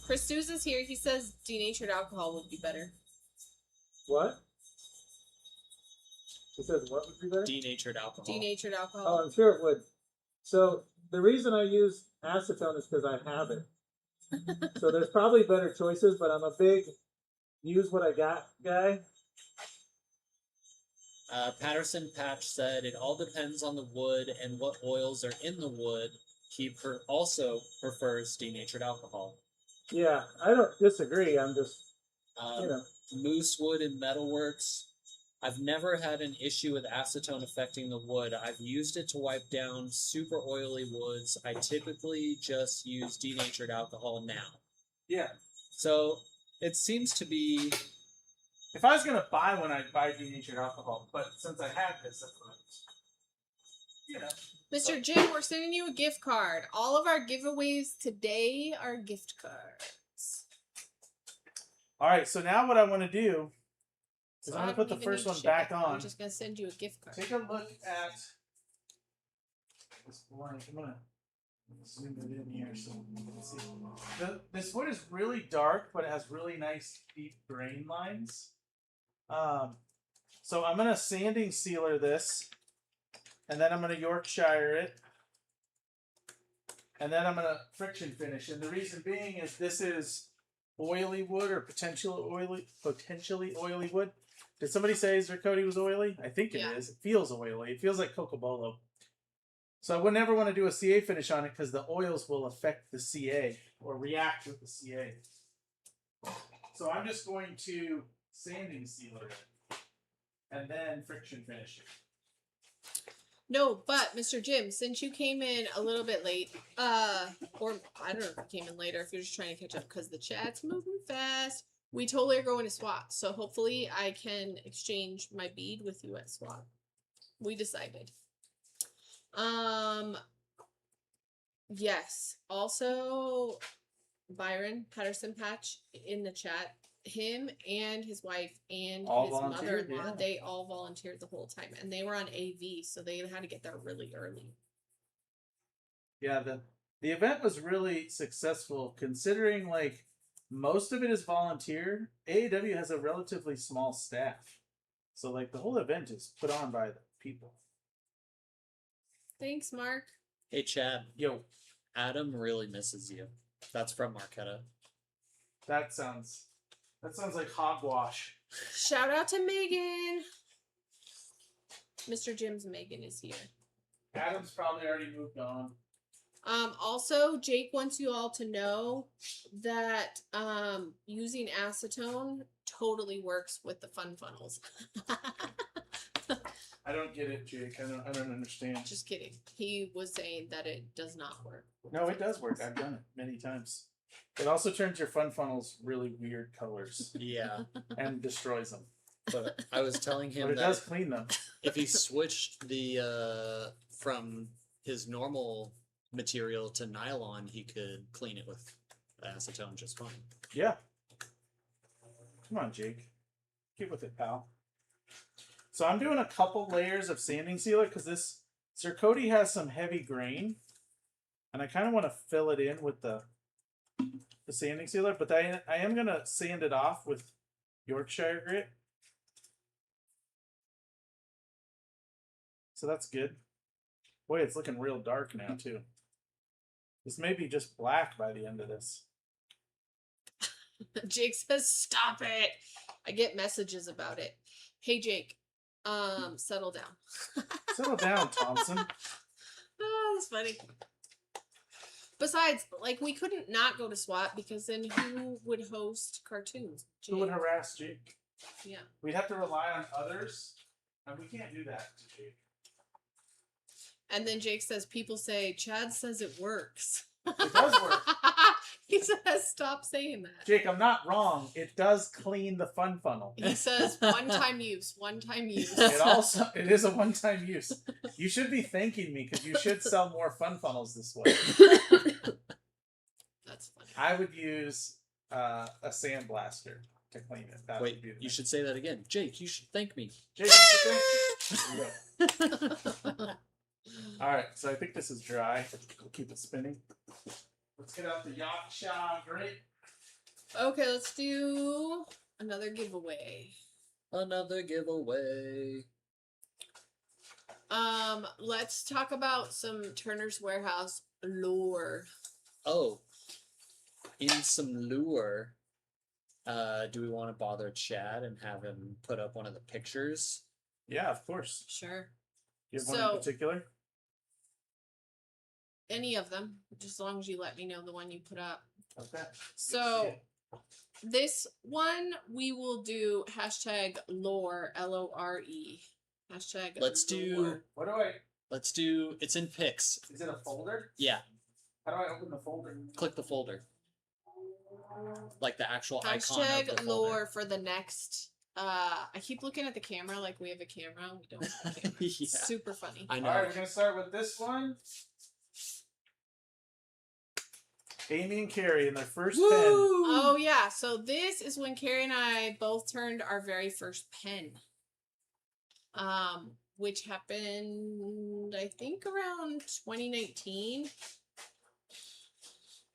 Speaker 4: Chris Souza's here. He says denatured alcohol would be better.
Speaker 6: What? He says what would be better?
Speaker 3: Denatured alcohol.
Speaker 4: Denatured
Speaker 6: Oh,
Speaker 4: alcohol.
Speaker 6: I'm sure it would. So the reason I use acetone is because I have it. So there's probably better choices, but I'm a big use what I got guy.
Speaker 3: Patterson Patch said it all depends on the wood and what oils are in the wood. He also prefers denatured alcohol.
Speaker 6: Yeah, I don't disagree. I'm just,
Speaker 3: Um,
Speaker 6: you know.
Speaker 3: Moose wood and metalworks. I've never had an issue with acetone affecting the wood. I've used it to wipe down super oily woods. I typically just use denatured alcohol now.
Speaker 2: Yeah.
Speaker 3: So it seems to be.
Speaker 2: If I was gonna buy one, I'd buy denatured alcohol. But since I have this, that's what you know.
Speaker 4: Mr. Jim, we're sending you a gift card. All of our giveaways today are gift cards.
Speaker 2: All right. So now what I want to do is
Speaker 4: So
Speaker 2: I'm
Speaker 4: I
Speaker 2: gonna put
Speaker 4: don't
Speaker 2: the
Speaker 4: even
Speaker 2: first
Speaker 4: need to
Speaker 2: one
Speaker 4: ship
Speaker 2: back
Speaker 4: it.
Speaker 2: on.
Speaker 4: I'm just gonna send you a gift card.
Speaker 2: Take a look at this blank. I'm gonna zoom it in here so you can see. This wood is really dark, but it has really nice deep grain lines. So I'm gonna sanding sealer this, and then I'm gonna Yorkshire it, and then I'm gonna friction finish. And the reason being is this is oily wood or potentially oily wood. Did somebody say Ziricote was oily? I think it is. It feels oily. It feels like Cocobolo. So I would never want to do a CA finish on it because the oils will affect the CA or react with the CA. So I'm just going to sanding sealer it and then friction finish it.
Speaker 4: No, but Mr. Jim, since you came in a little bit late, or I don't know if you came in later, if you're just trying to catch up because the chat's moving fast. We totally are going to SWAT, so hopefully I can exchange my bead with you at SWAT. We decided. Yes. Also, Byron Patterson Patch in the chat. Him and his wife and
Speaker 2: All
Speaker 4: his
Speaker 2: volunteered,
Speaker 4: mother-in-law,
Speaker 2: yeah.
Speaker 4: they all volunteered the whole time, and they were on AV, so they had to get there really early.
Speaker 2: Yeah, the event was really successful considering like most of it is volunteer. AAW has a relatively small staff. So like the whole event is put on by the people.
Speaker 4: Thanks, Mark.
Speaker 3: Hey, Chad.
Speaker 2: Yo,
Speaker 3: Adam really misses you. That's from Marquetta.
Speaker 2: that sounds like hogwash.
Speaker 4: Shout out to Megan. Mr. Jim's Megan is here.
Speaker 2: Adam's probably already moved on.
Speaker 4: Also, Jake wants you all to know that using acetone totally works with the fun funnels.
Speaker 2: I don't get it, Jake. I don't understand.
Speaker 4: Just kidding. He was saying that it does not work.
Speaker 2: No, it does work. I've done it many times. It also turns your fun funnels really weird colors
Speaker 3: Yeah,
Speaker 2: and destroys them.
Speaker 3: but I was telling him
Speaker 2: But it
Speaker 3: that
Speaker 2: does clean them.
Speaker 3: if he switched the from his normal material to nylon, he could clean it with acetone just fine.
Speaker 2: Yeah. Come on, Jake. Get with it, pal. So I'm doing a couple layers of sanding sealer because this Ziricote has some heavy grain. And I kind of want to fill it in with the sanding sealer. But I am going to sand it off with Yorkshire grit. So that's good. Boy, it's looking real dark now, too. This may be just black by the end of this.
Speaker 4: Jake says, "Stop it." I get messages about it. Hey, Jake, settle down.
Speaker 2: Settle down, Thompson.
Speaker 4: Oh, that's funny. Besides, like, we couldn't not go to SWAT because then who would host cartoons?
Speaker 2: Who would
Speaker 4: Jake.
Speaker 2: harass Jake?
Speaker 4: Yeah.
Speaker 2: We'd have to rely on others, and we can't do that to Jake.
Speaker 4: And then Jake says, people say, Chad says it works.
Speaker 2: It does work.
Speaker 4: He says, stop saying that.
Speaker 2: Jake, I'm not wrong. It does clean the fun funnel.
Speaker 4: He says, one-time use, one-time use.
Speaker 2: It is a one-time use. You should be thanking me because you should sell more fun funnels this way.
Speaker 4: That's funny.
Speaker 2: I would use a sandblaster to clean it. That
Speaker 3: Wait,
Speaker 2: would be the
Speaker 3: you
Speaker 2: thing.
Speaker 3: should say that again. Jake, you should thank me.
Speaker 2: Jake, you should thank me. Yeah. All right, so I think this is dry. We'll keep it spinning. Let's get out the Yorkshire grit.
Speaker 4: Okay, let's do another giveaway.
Speaker 3: Another giveaway.
Speaker 4: Let's talk about some Turner's Warehouse lore.
Speaker 3: Oh, in some lure, do we want to bother Chad and have him put up one of the pictures?
Speaker 2: Yeah, of course.
Speaker 4: Sure.
Speaker 2: You have one
Speaker 4: So-
Speaker 2: in particular?
Speaker 4: Any of them, just as long as you let me know the one you put up.
Speaker 2: Okay.
Speaker 4: So this one we will do hashtag lore, LORE. Hashtag
Speaker 3: Let's do-
Speaker 4: lore.
Speaker 2: What do I?
Speaker 3: Let's do. It's in pics.
Speaker 2: Is it a folder?
Speaker 3: Yeah,
Speaker 2: How do I open the folder?
Speaker 3: click the folder. Like the actual icon of the
Speaker 4: Hashtag
Speaker 3: folder.
Speaker 4: lore for the next. I keep looking at the camera like we have a camera. We don't have a camera.
Speaker 3: Yeah.
Speaker 4: Super funny.
Speaker 3: I know.
Speaker 2: All right, we're gonna start with this one. Amy and Carrie in their first pen.
Speaker 4: Oh yeah, so this is when Carrie and I both turned our very first pen. Which happened I think around 2019.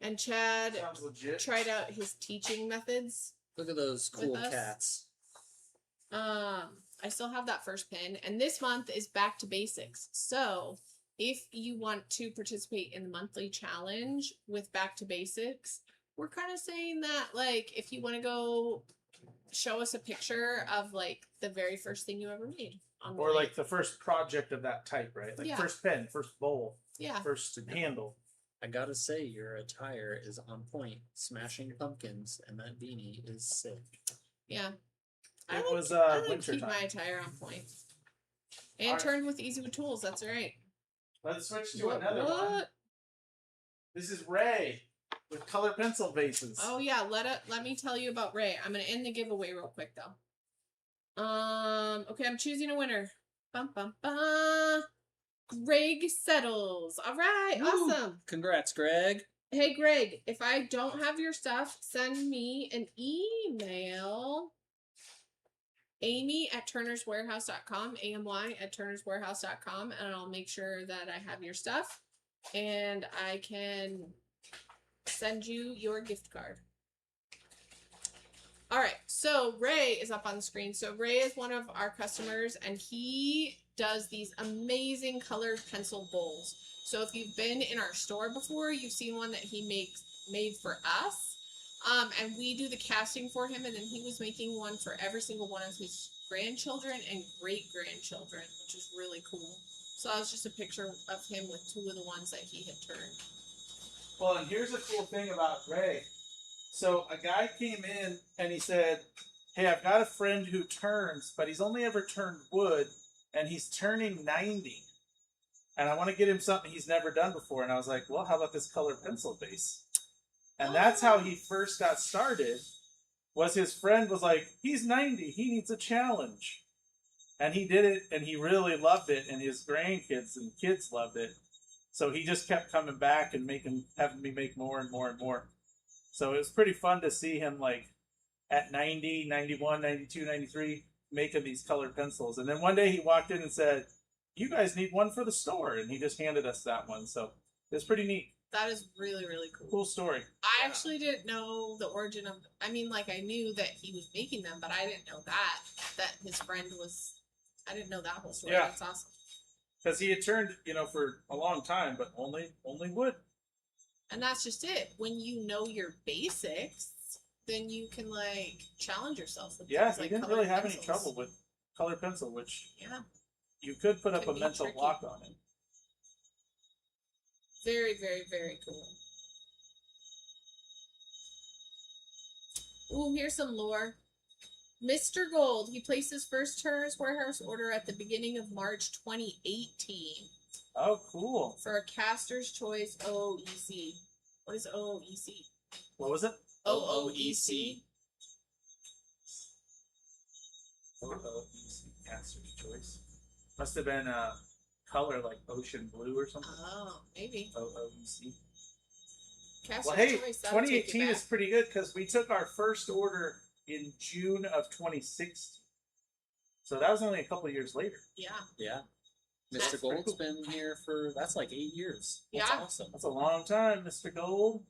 Speaker 4: And Chad
Speaker 2: Sounds legit.
Speaker 4: tried out his teaching methods.
Speaker 3: Look at those cool
Speaker 4: With us.
Speaker 3: cats.
Speaker 4: I still have that first pen, and this month is back to basics. So if you want to participate in the monthly challenge with Back to Basics, we're kind of saying that, like, if you want to go show us a picture of, like, the very first thing you ever made. On
Speaker 2: Or like the first project of that type, right? Like
Speaker 4: Yeah.
Speaker 2: first pen, first bowl,
Speaker 4: yeah.
Speaker 2: first handle.
Speaker 3: I gotta say, your attire is on point. Smashing pumpkins and that beanie is sick.
Speaker 4: Yeah.
Speaker 2: It was
Speaker 4: I like
Speaker 2: winter
Speaker 4: keep
Speaker 2: time.
Speaker 4: my attire on point. And
Speaker 2: Alright.
Speaker 4: turned with Easy with Tools, that's right.
Speaker 2: Let's switch to another one. This is Ray with color pencil vases.
Speaker 4: Oh yeah, let me tell you about Ray. I'm gonna end the giveaway real quick though. Okay, I'm choosing a winner. Bum bum bum. Greg Settles. All right,
Speaker 3: Woo.
Speaker 4: awesome.
Speaker 3: Congrats, Greg.
Speaker 4: Hey Greg, if I don't have your stuff, send me an email. Amy@turnerswarehouse.com, AMY@turnerswarehouse.com, and I'll make sure that I have your stuff and I can send you your gift card. All right, so Ray is up on the screen. So Ray is one of our customers, and he does these amazing colored pencil bowls. So if you've been in our store before, you've seen one that he made for us. And we do the casting for him, and then he was making one for every single one of his grandchildren and great-grandchildren, which is really cool. So that was just a picture of him with two of the ones that he had turned.
Speaker 2: Well, and here's a cool thing about Ray. So a guy came in and he said, hey, I've got a friend who turns, but he's only ever turned wood, and he's turning 90. And I want to get him something he's never done before. And I was like, well, how about this colored pencil base? And that's how he first got started. Was his friend was like, he's 90, he needs a challenge. And he did it, and he really loved it, and his grandkids and kids loved it. So he just kept coming back and having me make more and more and more. So it was pretty fun to see him like at 90, 91, 92, 93, making these colored pencils. And then one day he walked in and said, you guys need one for the store. And he just handed us that one. So it's pretty neat.
Speaker 4: That is really, really cool.
Speaker 2: Cool story.
Speaker 4: I actually didn't know the origin of, I mean, like, I knew that he was making them, but I didn't know that his friend was, I didn't know that whole story.
Speaker 2: Yeah.
Speaker 4: That's awesome.
Speaker 2: Because he had turned, for a long time, but only wood.
Speaker 4: And that's just it. When you know your basics, then you can, like, challenge yourself with
Speaker 2: Yeah,
Speaker 4: things
Speaker 2: he
Speaker 4: like
Speaker 2: didn't
Speaker 4: colored
Speaker 2: really have any
Speaker 4: pencils.
Speaker 2: trouble with colored pencil, which
Speaker 4: Yeah.
Speaker 2: you could put up
Speaker 4: Can
Speaker 2: a
Speaker 4: be
Speaker 2: mental
Speaker 4: tricky.
Speaker 2: block on it.
Speaker 4: Very, very, very cool. Ooh, here's some lore. Mr. Gold, he placed his first Turner's Warehouse order at the beginning of March 2018
Speaker 2: Oh, cool.
Speaker 4: for a Caster's Choice OOEC. What is OOEC?
Speaker 2: What was it?
Speaker 4: OOEC?
Speaker 2: OOEC, Caster's Choice. Must have been a color like ocean blue or something.
Speaker 4: Oh, maybe.
Speaker 2: OOEC.
Speaker 4: Caster's
Speaker 2: Well, hey,
Speaker 4: Choice. that'll take you
Speaker 2: 2018 is
Speaker 4: back.
Speaker 2: pretty good because we took our first order in June of 2016. So that was only a couple years later.
Speaker 4: Yeah.
Speaker 3: Yeah.
Speaker 2: That's
Speaker 3: Mr.
Speaker 2: pretty
Speaker 3: Gold's
Speaker 2: cool.
Speaker 3: been here that's like 8 years. That's
Speaker 4: Yeah.
Speaker 3: awesome.
Speaker 2: That's a long time, Mr. Gold.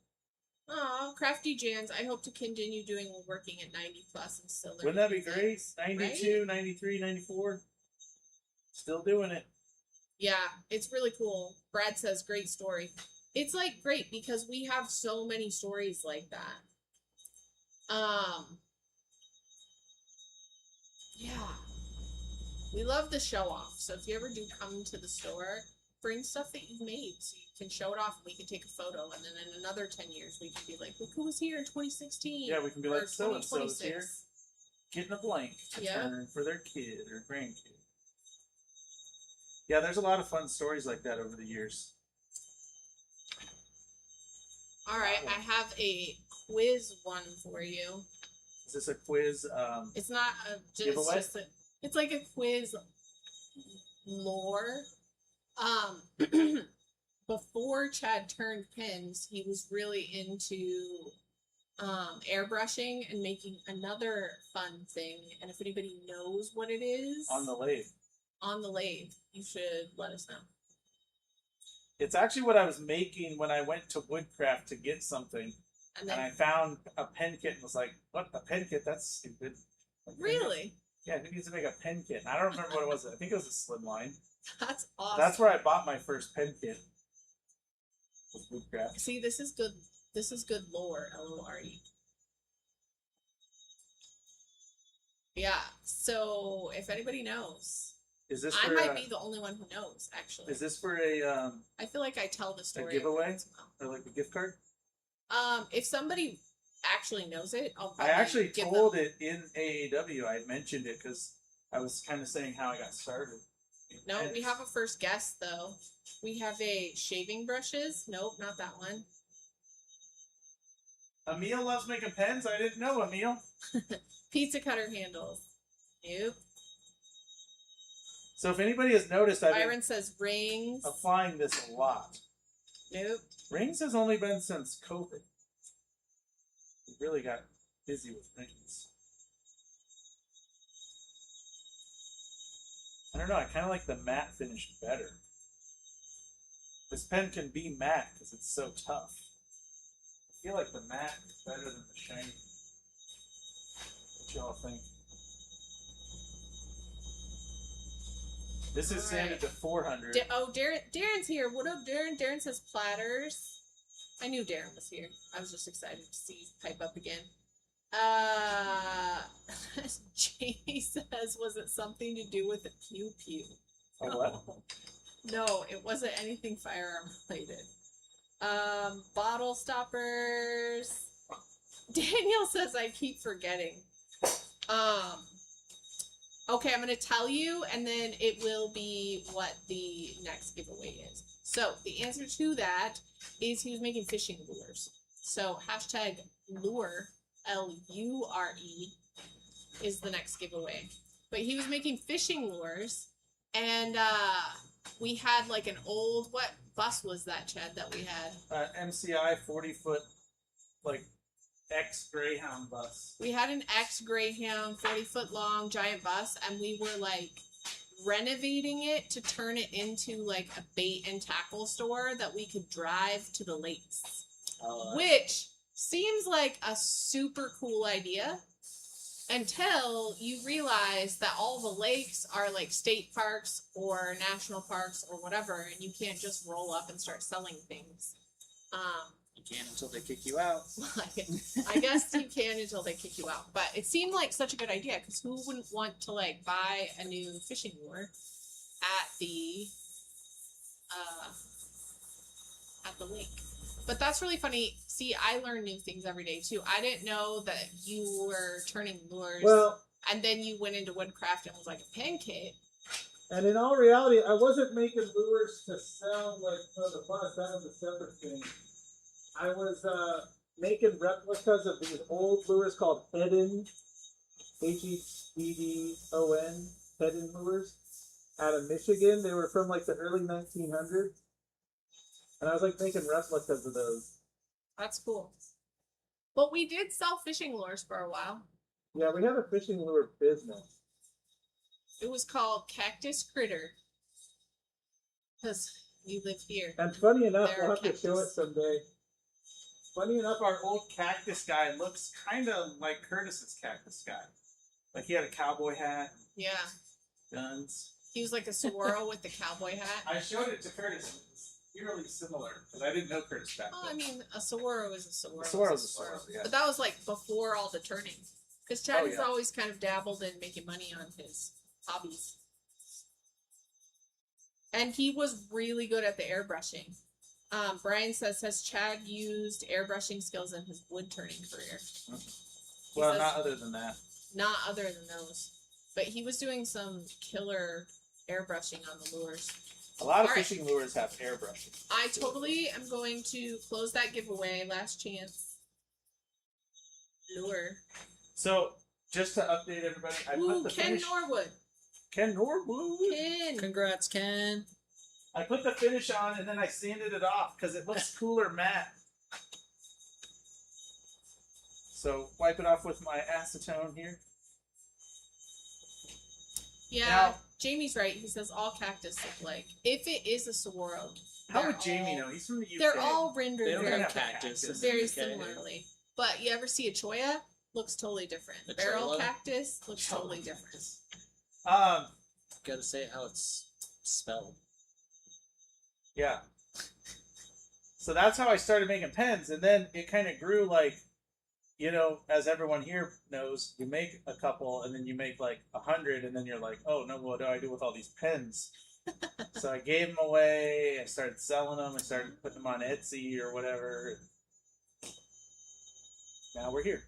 Speaker 4: Oh, Crafty Jans. I hope to continue doing working at 90 plus and still learning
Speaker 2: Wouldn't that be
Speaker 4: new
Speaker 2: great?
Speaker 4: things,
Speaker 2: 92,
Speaker 4: right?
Speaker 2: 93, 94. Still doing it.
Speaker 4: Yeah, it's really cool. Brad says, great story. It's like great because we have so many stories like that. Yeah. We love the show off. So if you ever do come to the store, bring stuff that you've made so you can show it off and we can take a photo. And then in another 10 years, we can be like, look who was here in 2016.
Speaker 2: Yeah, we can be
Speaker 4: or
Speaker 2: like, so-and-so's here.
Speaker 4: 2026.
Speaker 2: Getting a blank to
Speaker 4: Yeah.
Speaker 2: turn for their kid or grandkid. Yeah, there's a lot of fun stories like that over the years.
Speaker 4: All right, I have a quiz one for you.
Speaker 2: Is this a quiz?
Speaker 4: It's not
Speaker 2: Giveaway?
Speaker 4: it's like a quiz lore. Before Chad turned pins, he was really into airbrushing and making another fun thing. And if anybody knows what it is
Speaker 2: on the lathe.
Speaker 4: You should let us know.
Speaker 2: It's actually what I was making when I went to Woodcraft to get something.
Speaker 4: And
Speaker 2: And
Speaker 4: then
Speaker 2: I found a pen kit and was like, what, a pen kit? That's stupid. Like,
Speaker 4: really,
Speaker 2: Yeah, who needs to make a pen kit? And I don't remember what it was. I think it was a slimline.
Speaker 4: that's awesome.
Speaker 2: That's where I bought my first pen kit. Was Woodcraft.
Speaker 4: See, this is good. This is good lore. LORE. Yeah. So if anybody knows,
Speaker 2: Is this
Speaker 4: I
Speaker 2: for
Speaker 4: might be the only one who knows. Actually,
Speaker 2: is this for a
Speaker 4: I feel like I tell the story
Speaker 2: giveaway?
Speaker 4: every once in a while.
Speaker 2: or like a gift card?
Speaker 4: If somebody actually knows it, I'll
Speaker 2: I
Speaker 4: probably
Speaker 2: actually
Speaker 4: give
Speaker 2: told
Speaker 4: them.
Speaker 2: it in AAW. I mentioned it because I was kind of saying how I got started.
Speaker 4: No,
Speaker 2: And
Speaker 4: we have a first guest though. We have a shaving brushes. Nope, not that one.
Speaker 2: Emil loves making pens. I didn't know, Emil.
Speaker 4: Pizza cutter handles. Nope.
Speaker 2: So if anybody has noticed, I've been
Speaker 4: Byron says rings.
Speaker 2: applying this a lot.
Speaker 4: Nope.
Speaker 2: Rings has only been since COVID. We really got busy with rings. I don't know. I kind of like the matte finish better. This pen can be matte because it's so tough. I feel like the matte is better than the shiny. What y'all think? This is
Speaker 4: All right.
Speaker 2: sanded to 400.
Speaker 4: Darren's here. What up, Darren? Darren says platters. I knew Darren was here. I was just excited to see you pipe up again. Jamie says, was it something to do with the pew pew?
Speaker 2: Oh, what?
Speaker 4: No, it wasn't anything firearm related. Bottle stoppers. Daniel says I keep forgetting. Okay, I'm gonna tell you, and then it will be what the next giveaway is. So the answer to that is he was making fishing lures. So hashtag lure, L-U-R-E, is the next giveaway. But he was making fishing lures, and we had like an old, what bus was that, Chad, that we had?
Speaker 2: MCI 40-foot, like, X Greyhound bus.
Speaker 4: We had an X Greyhound 40-foot long giant bus, and we were like renovating it to turn it into like a bait and tackle store that we could drive to the lakes. Which seems like a super cool idea until you realize that all the lakes are like state parks or national parks or whatever, and you can't just roll up and start selling things.
Speaker 3: You can't until they kick you out.
Speaker 4: I guess you can until they kick you out. But it seemed like such a good idea, because who wouldn't want to like buy a new fishing lure at the lake? But that's really funny. See, I learn new things every day too. I didn't know that you were turning lures,
Speaker 6: Well,
Speaker 4: and then you went into woodcraft and was like a pancake.
Speaker 6: and in all reality, I wasn't making lures to sell like for the bus. That was a separate thing. I was making replicas of these old lures called Hedon, Heddon, Hedon lures, out of Michigan. They were from like the early 1900s, and I was like making replicas of those.
Speaker 4: That's cool. But we did sell fishing lures for a while.
Speaker 6: Yeah, we had a fishing lure business.
Speaker 4: It was called Cactus Critter, because we live here.
Speaker 6: And funny enough,
Speaker 4: They're
Speaker 6: we'll have to show it
Speaker 4: cactus.
Speaker 6: someday.
Speaker 2: Funny enough, our old cactus guy looks kind of like Curtis's cactus guy. Like he had a cowboy hat,
Speaker 4: Yeah.
Speaker 2: guns.
Speaker 4: He was like a Saguaro with the cowboy hat.
Speaker 2: I showed it to Curtis. It's eerily similar because I didn't know Curtis back
Speaker 4: Oh,
Speaker 2: then.
Speaker 4: I mean, a Saguaro is a Saguaro.
Speaker 2: A Saguaro's a Saguaro, yeah.
Speaker 4: But that was like before all the turning. Because Chad
Speaker 2: Oh,
Speaker 4: has
Speaker 2: yeah.
Speaker 4: always kind of dabbled in making money on his hobbies. And he was really good at the airbrushing. Brian says, has Chad used airbrushing skills in his wood turning career? He
Speaker 2: Well,
Speaker 4: says,
Speaker 2: not other than that.
Speaker 4: not other than those. But he was doing some killer airbrushing on the lures.
Speaker 2: A lot of
Speaker 4: All right.
Speaker 2: fishing lures have airbrushing.
Speaker 4: I totally am going to close that giveaway. Last chance. Lure.
Speaker 2: So, just to update everybody, I
Speaker 4: Ooh,
Speaker 2: put the
Speaker 4: Ken
Speaker 2: finish.
Speaker 4: Norwood.
Speaker 2: Ken Norwood.
Speaker 4: Ken.
Speaker 3: Congrats, Ken.
Speaker 2: I put the finish on and then I sanded it off because it looks cooler matte. So wipe it off with my acetone here.
Speaker 4: Yeah,
Speaker 2: Now-
Speaker 4: Jamie's right. He says all cactus look like. If it is a Saguaro,
Speaker 2: How
Speaker 4: they're
Speaker 2: would Jamie
Speaker 4: all-
Speaker 2: know? He's from the UK.
Speaker 4: They're all rendered
Speaker 3: They don't
Speaker 4: very,
Speaker 3: have
Speaker 2: cactus.
Speaker 3: cactus.
Speaker 4: very
Speaker 3: Okay.
Speaker 4: similarly. But you ever see a cholla? Looks totally different.
Speaker 3: A
Speaker 4: Barrel
Speaker 3: cholla?
Speaker 4: cactus looks totally different.
Speaker 3: Gotta say it how it's spelled.
Speaker 2: Yeah. So that's how I started making pens, and then it kind of grew like, you know, as everyone here knows, you make a couple, and then you make like 100, and then you're like, oh no, what do I do with all these pens? So I gave them away. I started selling them. I started putting them on Etsy or whatever. Now we're here.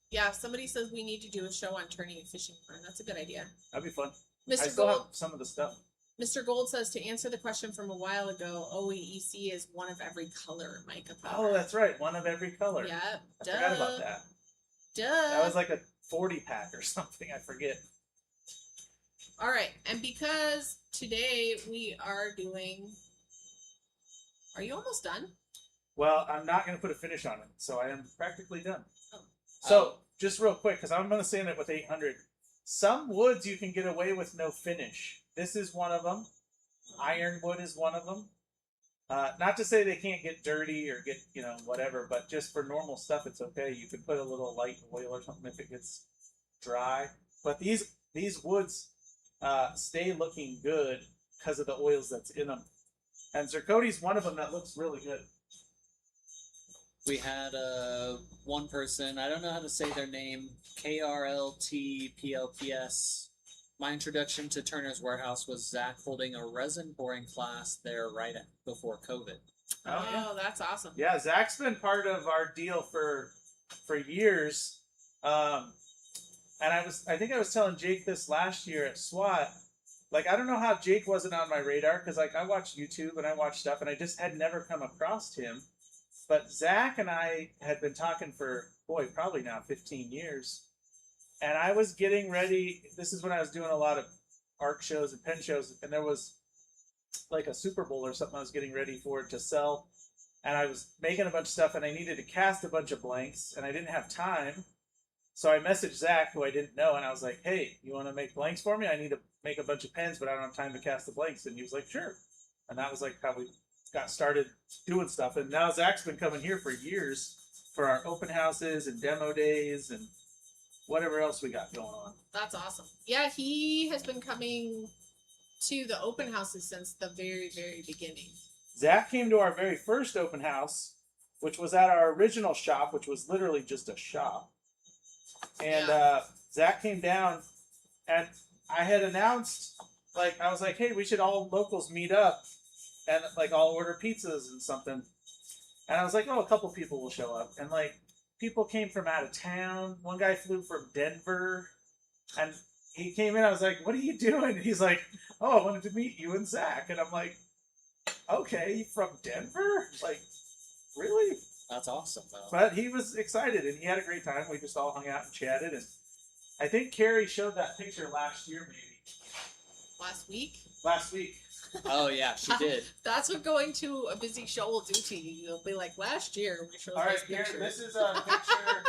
Speaker 4: Yeah, somebody says we need to do a show on turning a fishing line. That's a good idea.
Speaker 2: That'd be fun. I
Speaker 4: Mr.
Speaker 2: still
Speaker 4: Gold.
Speaker 2: have some of the stuff.
Speaker 4: Mr. Gold says to answer the question from a while ago, OEEC is one of every color mica
Speaker 2: Oh,
Speaker 4: powder.
Speaker 2: that's right. One of every color.
Speaker 4: Yep.
Speaker 2: I
Speaker 4: Duh.
Speaker 2: forgot about that.
Speaker 4: Duh.
Speaker 2: That was like a 40 pack or something. I forget.
Speaker 4: All right, and because today we are doing. Are you almost done?
Speaker 2: Well, I'm not going to put a finish on it, so I am practically done.
Speaker 4: Oh.
Speaker 2: So, just real quick, because I'm going to sand it with 800. Some woods you can get away with no finish. This is one of them. Ironwood is one of them. Not to say they can't get dirty or get, you know, whatever, but just for normal stuff, it's okay. You could put a little light oil or something if it gets dry. But these woods stay looking good because of the oils that's in them. And Ziricote's one of them that looks really good.
Speaker 3: We had one person, I don't know how to say their name, KRLTPLPS. My introduction to Turner's Warehouse was Zach holding a resin pouring class there right before COVID.
Speaker 4: Oh,
Speaker 2: yeah.
Speaker 4: that's awesome.
Speaker 2: Yeah, Zach's been part of our deal for years. And I think I was telling Jake this last year at SWAT. Like, I don't know how Jake wasn't on my radar because, like, I watch YouTube and I watch stuff and I just had never come across him. But Zach and I had been talking for, boy, probably now 15 years. And I was getting ready. This is when I was doing a lot of art shows and pen shows. And there was like a Super Bowl or something I was getting ready for to sell. And I was making a bunch of stuff and I needed to cast a bunch of blanks. And I didn't have time. So I messaged Zach, who I didn't know. And I was like, hey, you want to make blanks for me? I need to make a bunch of pens, but I don't have time to cast the blanks. And he was like, sure. And that was like how we got started doing stuff. And now Zach's been coming here for years for our open houses and demo days and whatever else we got going on.
Speaker 4: That's awesome. Yeah, he has been coming to the open houses since the very, very beginning.
Speaker 2: Zach came to our very first open house, which was at our original shop, which was literally just a shop. And Zach came down, and I had announced, like, I was like, hey, we should all locals meet up and, like, all order pizzas and something. And I was like, oh, a couple people will show up. And, like, people came from out of town. One guy flew from Denver. And he came in. I was like, what are you doing? And he's like, oh, I wanted to meet you and Zach. And I'm like, okay, from Denver? Like, really?
Speaker 3: That's awesome, though.
Speaker 2: But he was excited, and he had a great time. We just all hung out and chatted. And I think Carrie showed that picture last year, maybe.
Speaker 4: Last week?
Speaker 2: Last week.
Speaker 3: Oh, yeah, she did.
Speaker 4: That's what going to a busy show will do to you. You'll be like, last year we showed
Speaker 2: All right,
Speaker 4: this
Speaker 2: here,
Speaker 4: picture.
Speaker 2: this is a picture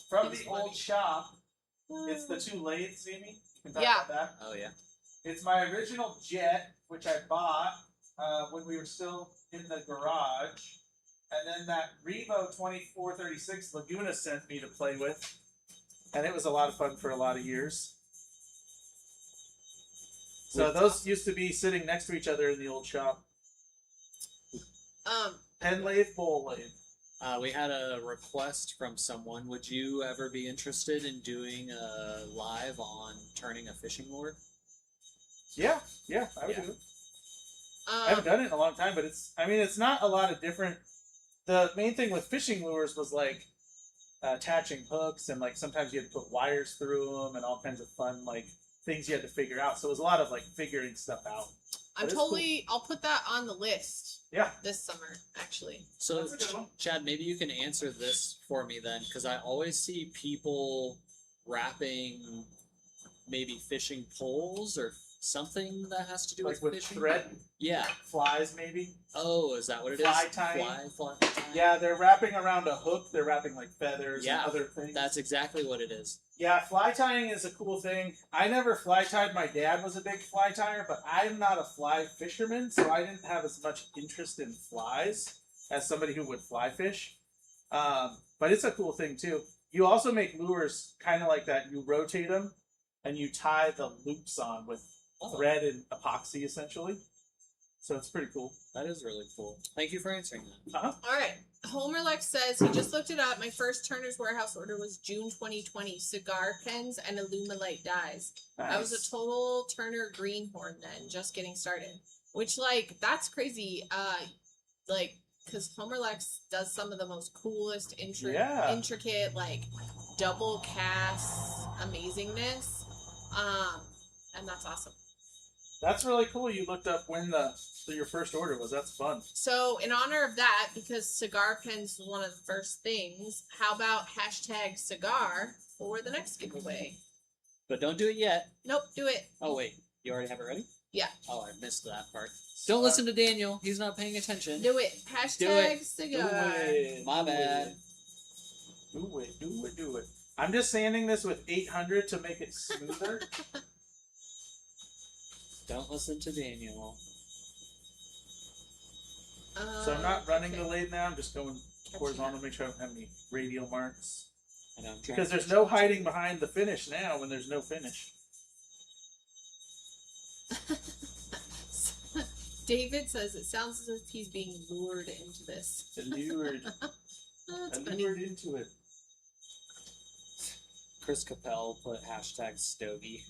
Speaker 2: from
Speaker 4: It's
Speaker 2: the
Speaker 4: funny.
Speaker 2: old shop. It's the two lathes, Amy. You can talk
Speaker 4: Yeah.
Speaker 2: about that.
Speaker 3: Oh, yeah.
Speaker 2: It's my original jet, which I bought when we were still in the garage. And then that Revo 2436 Laguna sent me to play with. And it was a lot of fun for a lot of years. So those used to be sitting next to each other in the old shop. Pen lathe, bowl lathe.
Speaker 3: We had a request from someone. Would you ever be interested in doing a live on turning a fishing lure?
Speaker 2: Yeah, I would
Speaker 3: Yeah.
Speaker 2: do it. I haven't done it in a long time, but it's not a lot of different. The main thing with fishing lures was like attaching hooks, and like sometimes you had to put wires through them and all kinds of fun like things you had to figure out. So it was a lot of like figuring stuff out.
Speaker 4: I'm
Speaker 2: But it's
Speaker 4: totally, I'll put that on the list
Speaker 2: Yeah.
Speaker 4: this summer, actually.
Speaker 3: So,
Speaker 2: That's a good one.
Speaker 3: Chad, maybe you can answer this for me then, because I always see people wrapping maybe fishing poles or something that has to do
Speaker 2: Like
Speaker 3: with
Speaker 2: with
Speaker 3: fishing.
Speaker 2: thread,
Speaker 3: Yeah.
Speaker 2: flies maybe.
Speaker 3: Oh, is that what it is?
Speaker 2: Fly tying.
Speaker 3: Fly tying.
Speaker 2: Yeah, they're wrapping around a hook. They're wrapping like feathers
Speaker 3: Yeah,
Speaker 2: and other things.
Speaker 3: That's exactly what it is.
Speaker 2: Yeah, fly tying is a cool thing. I never fly tied. My dad was a big fly tyer, but I'm not a fly fisherman, so I didn't have as much interest in flies as somebody who would fly fish. But it's a cool thing too. You also make lures kind of like that. You rotate them, and you tie the loops on with thread and epoxy, essentially. So it's pretty cool.
Speaker 3: That is really cool. Thank you for answering that.
Speaker 4: All right. Homer Lex says he just looked it up. My first Turner's Warehouse order was June 2020. Cigar pens and Illuminate dies. I was a total Turner greenhorn then, just getting started. Which, like, that's crazy. Like, because Homer Lex does some of the most coolest, intricate, like, double cast amazingness. And that's awesome.
Speaker 2: That's really cool. You looked up when your first order was. That's fun.
Speaker 4: So, in honor of that, because cigar pens was one of the first things, how about hashtag cigar for the next giveaway?
Speaker 3: But don't do it yet.
Speaker 4: Nope, do it.
Speaker 3: Oh, wait. You already have it ready?
Speaker 4: Yeah.
Speaker 3: Oh, I missed that part. Don't listen to Daniel. He's not paying attention.
Speaker 4: Do it. Hashtag
Speaker 3: it.
Speaker 4: cigar.
Speaker 3: My bad.
Speaker 2: Do it. I'm just sanding this with 800 to make it smoother.
Speaker 3: Don't listen to Daniel.
Speaker 2: So I'm not running
Speaker 4: okay.
Speaker 2: the lathe now. I'm just going horizontal to make sure I don't have any radial marks.
Speaker 3: I know, I'm trying
Speaker 2: Because
Speaker 3: to-
Speaker 2: there's no hiding behind the finish now when there's no finish.
Speaker 4: David says it sounds as if he's being lured into this.
Speaker 2: Allured,
Speaker 4: That's funny.
Speaker 2: allured into it.
Speaker 3: Chris Capel put hashtag stogie.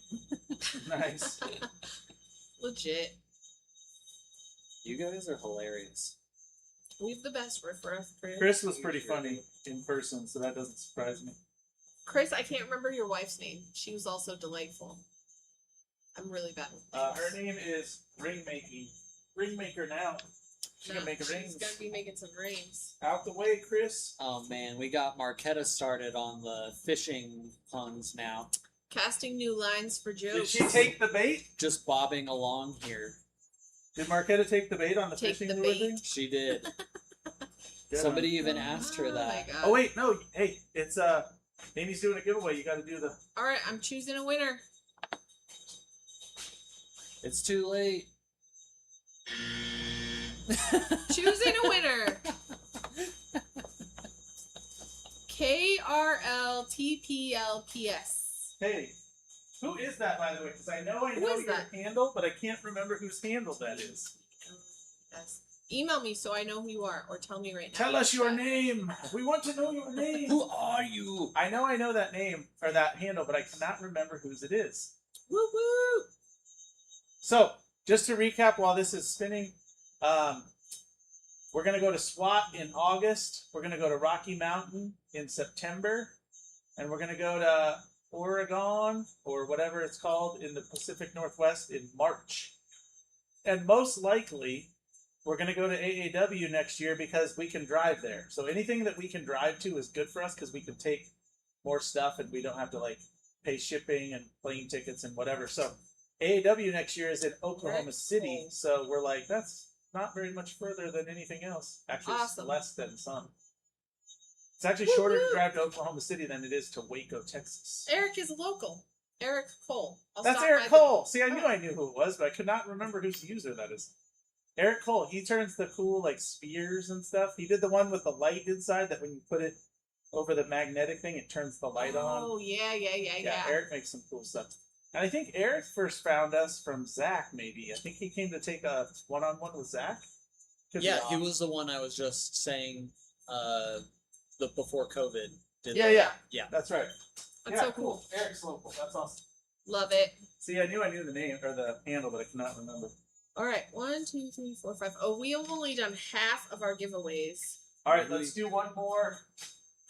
Speaker 2: Nice.
Speaker 4: Legit.
Speaker 3: You guys are hilarious.
Speaker 4: We have the best riff, Chris.
Speaker 2: Chris was pretty funny in person, so that doesn't surprise me.
Speaker 4: Chris, I can't remember your wife's name. She was also delightful. I'm really bad with names.
Speaker 2: Her name is Ringmaker now. She's gonna make a rings.
Speaker 4: She's gonna be making some rings.
Speaker 2: Out the way, Chris.
Speaker 3: Oh man, we got Marquetta started on the fishing puns now.
Speaker 4: Casting new lines for
Speaker 2: Did
Speaker 4: jokes.
Speaker 2: she take the bait?
Speaker 3: Just bobbing along here.
Speaker 2: Did Marquetta take the bait on the
Speaker 4: Take
Speaker 2: fishing
Speaker 4: the
Speaker 2: lure
Speaker 4: bait.
Speaker 2: thing?
Speaker 3: She did.
Speaker 2: Good
Speaker 3: Somebody
Speaker 2: on-
Speaker 3: even asked her
Speaker 4: Oh my
Speaker 3: that.
Speaker 4: God.
Speaker 2: Oh wait, no. Hey, it's Amy's doing a giveaway. You got to do the.
Speaker 4: All right, I'm choosing a winner.
Speaker 3: It's too late.
Speaker 4: Choosing a winner. KRLTPLPS.
Speaker 2: Hey, who is that, by the way? Because I know
Speaker 4: Who is
Speaker 2: your
Speaker 4: that?
Speaker 2: handle, but I can't remember whose handle that is.
Speaker 4: Yes. Email me so I know who you are, or tell me right now.
Speaker 2: Tell us your name. We want to know your name.
Speaker 3: Who are you?
Speaker 2: I know that name or that handle, but I cannot remember whose it is.
Speaker 4: Woo woo.
Speaker 2: So, just to recap while this is spinning, we're going to go to SWAT in August. We're going to go to Rocky Mountain in September. And we're going to go to Oregon, or whatever it's called, in the Pacific Northwest in March. And most likely, we're going to go to AAW next year because we can drive there. So anything that we can drive to is good for us because we can take more stuff and we don't have to like pay shipping and plane tickets and whatever. So AAW next year is in Oklahoma
Speaker 4: Very
Speaker 2: City.
Speaker 4: cool.
Speaker 2: So we're like, that's not very much further than anything else. Actually,
Speaker 4: Awesome.
Speaker 2: it's less than some. It's actually shorter to drive to Oklahoma City than it is to Waco, Texas.
Speaker 4: Eric is a local. Eric Cole. I'll
Speaker 2: That's
Speaker 4: stop
Speaker 2: Eric
Speaker 4: by
Speaker 2: Cole. See, I knew who it was, but I could not remember whose user that is. Eric Cole. He turns the cool like spheres and stuff. He did the one with the light inside that when you put it over the magnetic thing, it turns the light on.
Speaker 4: Oh yeah.
Speaker 2: Eric makes some cool stuff. And I think Eric first found us from Zach. Maybe I think he came to take a one-on-one with Zach. Could be
Speaker 3: Yeah, he
Speaker 2: wrong.
Speaker 3: was the one I was just saying the before COVID. Did
Speaker 2: Yeah.
Speaker 3: Yeah.
Speaker 2: That's right.
Speaker 4: That's
Speaker 2: yeah,
Speaker 4: so cool.
Speaker 2: Eric's local. That's awesome.
Speaker 4: Love it.
Speaker 2: See, I knew the name or the handle, but I cannot remember.
Speaker 4: All right, 1, 2, 3, 4, 5. Oh, we have only done half of our giveaways.
Speaker 2: All right, let's do one more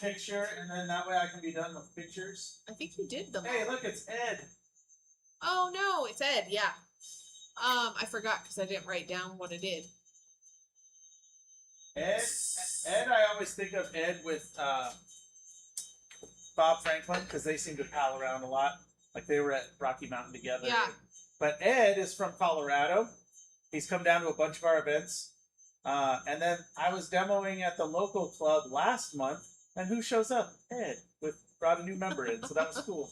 Speaker 2: picture, and then that way I can be done with pictures.
Speaker 4: I think you did them.
Speaker 2: Hey,
Speaker 4: all.
Speaker 2: look, it's Ed.
Speaker 4: Oh no, it's Ed. Yeah. I forgot because I didn't write down what it did.
Speaker 2: Ed, I always think of Ed with Bob Franklin because they seem to pal around a lot. Like they were at Rocky Mountain together.
Speaker 4: Yeah.
Speaker 2: But Ed is from Colorado. He's come down to a bunch of our events. And then I was demoing at the local club last month, and who shows up? Ed, brought a new member in, so that was cool.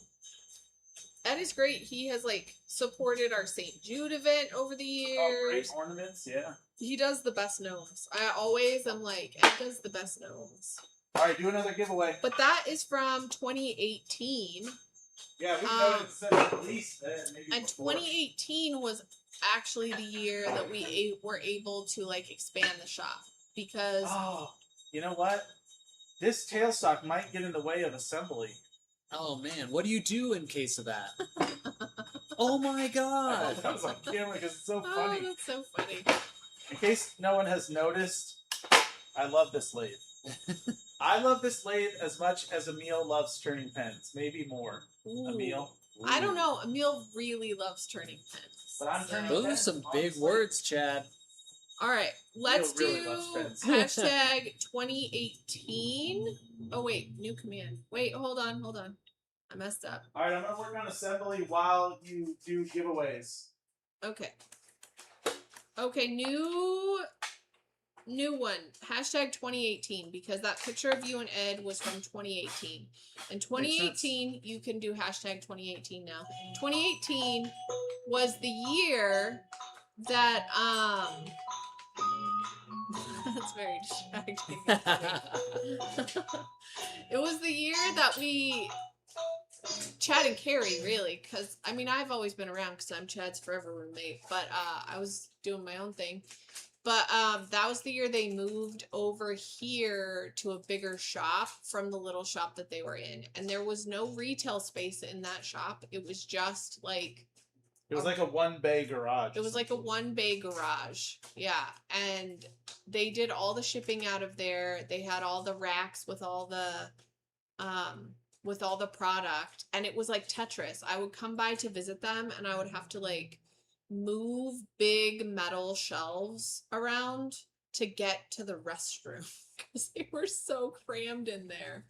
Speaker 4: Ed is great. He has like supported our St. Jude event over the
Speaker 2: Oh, great
Speaker 4: years.
Speaker 2: ornaments, yeah.
Speaker 4: He does the best gnomes. I always am like, Ed does the best gnomes.
Speaker 2: All right, do another giveaway.
Speaker 4: But that is from 2018.
Speaker 2: Yeah, we know it's at least maybe
Speaker 4: And
Speaker 2: before.
Speaker 4: 2018 was actually the year that we were able to like expand the shop because
Speaker 2: Oh, you know what? This tailstock might get in the way of assembly.
Speaker 3: Oh man, what do you do in case of that? Oh my
Speaker 2: I
Speaker 3: god!
Speaker 2: thought that was on camera because it's so
Speaker 4: oh,
Speaker 2: funny.
Speaker 4: that's so funny.
Speaker 2: In case no one has noticed, I love this lathe. I love this lathe as much as Emil loves turning pens. Maybe more.
Speaker 4: Ooh.
Speaker 2: Emil.
Speaker 4: I don't know. Emil really loves turning pens.
Speaker 2: But I'm turning
Speaker 3: Those are
Speaker 2: pens,
Speaker 3: some big
Speaker 2: honestly.
Speaker 3: words, Chad.
Speaker 4: All right, let's
Speaker 2: really
Speaker 4: do
Speaker 2: loves pens.
Speaker 4: hashtag 2018. Oh wait, new command. Wait, hold on. I messed up.
Speaker 2: All right, I'm gonna work on assembly while you do giveaways.
Speaker 4: Okay. Okay, new one. Hashtag 2018 because that picture of you and Ed was from 2018. In 2018, you can do hashtag 2018 now. 2018 was the year that that's very distracting. It was the year that we Chad and Carrie, really, because I mean I've always been around because I'm Chad's forever roommate, but I was doing my own thing. But that was the year they moved over here to a bigger shop from the little shop that they were in, and there was no retail space in that shop. It was just like
Speaker 2: It was like a one bay garage.
Speaker 4: it was like a one bay garage, yeah, and they did all the shipping out of there. They had all the racks with all the product, and it was like Tetris. I would come by to visit them and I would have to like move big metal shelves around to get to the restroom because they were so crammed in there.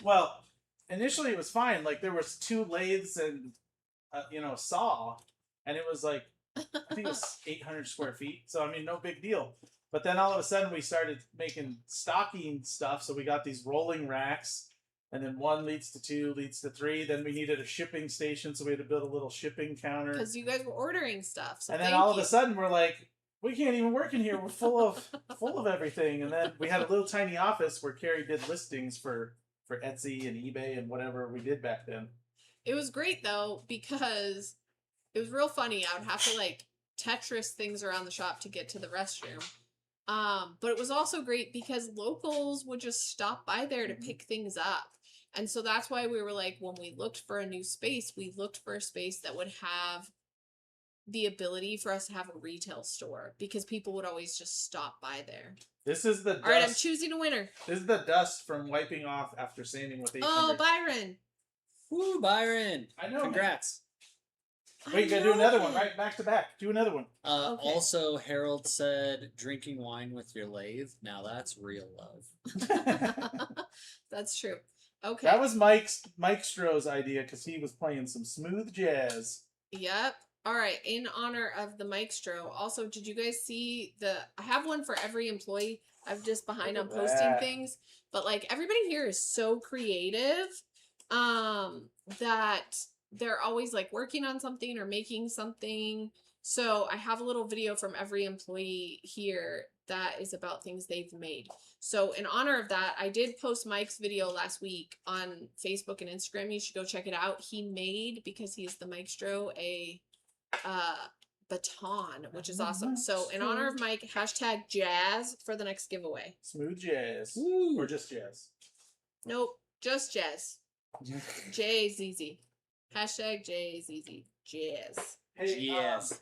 Speaker 2: Well, initially it was fine. Like there was 2 lathes and a saw, and it was like I think it was 800 square feet. So I mean, no big deal. But then all of a sudden we started making stocking stuff. So we got these rolling racks, and then 1 leads to 2, leads to 3. Then we needed a shipping station, so we had to build a little shipping counter.
Speaker 4: Because you guys were ordering stuff. So
Speaker 2: And then
Speaker 4: thank
Speaker 2: all of
Speaker 4: you.
Speaker 2: a sudden we're like, we can't even work in here. We're full of everything. And then we had a little tiny office where Carrie did listings for Etsy and eBay and whatever we did back then.
Speaker 4: It was great though because it was real funny. I would have to like Tetris things around the shop to get to the restroom. But it was also great because locals would just stop by there to pick things up. And so that's why we were like, when we looked for a new space, we looked for a space that would have the ability for us to have a retail store because people would always just stop by there.
Speaker 2: This is the dust.
Speaker 4: All right, I'm choosing a winner.
Speaker 2: This is the dust from wiping off after sanding with 800.
Speaker 4: Oh, Byron.
Speaker 3: Woo, Byron!
Speaker 2: I know.
Speaker 3: Congrats.
Speaker 2: Wait, you gotta do another one, right? Back to back. Do another one.
Speaker 4: Okay.
Speaker 3: Also, Harold said, drinking wine with your lathe. Now that's real love.
Speaker 4: That's true. Okay.
Speaker 2: That was Mike Stroh's idea because he was playing some smooth jazz.
Speaker 4: Yep. All right. In honor of the Maestro. Also, did you guys see I have one for every employee. I'm just behind on
Speaker 2: Look at
Speaker 4: posting
Speaker 2: that.
Speaker 4: things, but like everybody here is so creative, that they're always like working on something or making something. So I have a little video from every employee here that is about things they've made. So in honor of that, I did post Mike's video last week on Facebook and Instagram. You should go check it out. He made, because he's the Maestro, a baton, which is awesome. So in honor of Mike, hashtag jazz for the next giveaway.
Speaker 2: Smooth jazz.
Speaker 3: Woo.
Speaker 2: Or just jazz.
Speaker 4: Nope, just jazz. J-Z-Z. Hashtag J-Z-Z. Jazz.
Speaker 2: Hey,
Speaker 3: Jazz.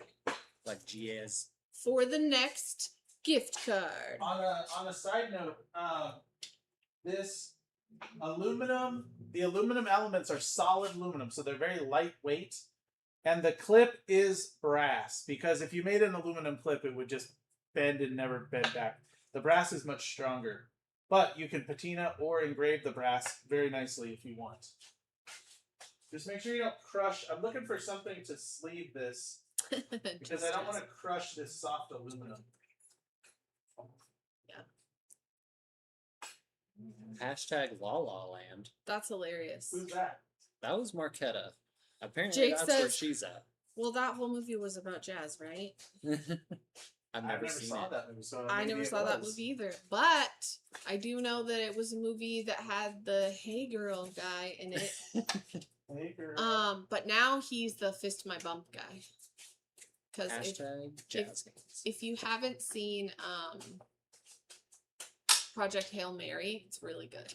Speaker 3: Like jazz.
Speaker 4: For the next gift card.
Speaker 2: on a side note, this aluminum, the aluminum elements are solid aluminum, so they're very lightweight. And the clip is brass, because if you made an aluminum clip, it would just bend and never bend back. The brass is much stronger, but you can patina or engrave the brass very nicely if you want. Just make sure you don't crush. I'm looking for something to sleeve this because I don't want to crush this soft aluminum.
Speaker 3: Hashtag La La Land.
Speaker 4: That's hilarious.
Speaker 2: Who's that?
Speaker 3: That was Marquetta. Apparently
Speaker 4: Jake
Speaker 3: that's where
Speaker 4: says-
Speaker 3: she's at.
Speaker 4: Well, that whole movie was about jazz, right?
Speaker 3: I've never seen
Speaker 2: saw
Speaker 3: it.
Speaker 2: that movie, so
Speaker 4: I
Speaker 2: maybe
Speaker 4: never
Speaker 2: it
Speaker 4: saw that
Speaker 2: was.
Speaker 4: movie either. But I do know that it was a movie that had the Hey Girl guy in it.
Speaker 2: Hey, girl.
Speaker 4: But now he's the Fist My Bump guy. Because
Speaker 3: Hashtag jazz hands.
Speaker 4: if you haven't seen Project Hail Mary, it's really good.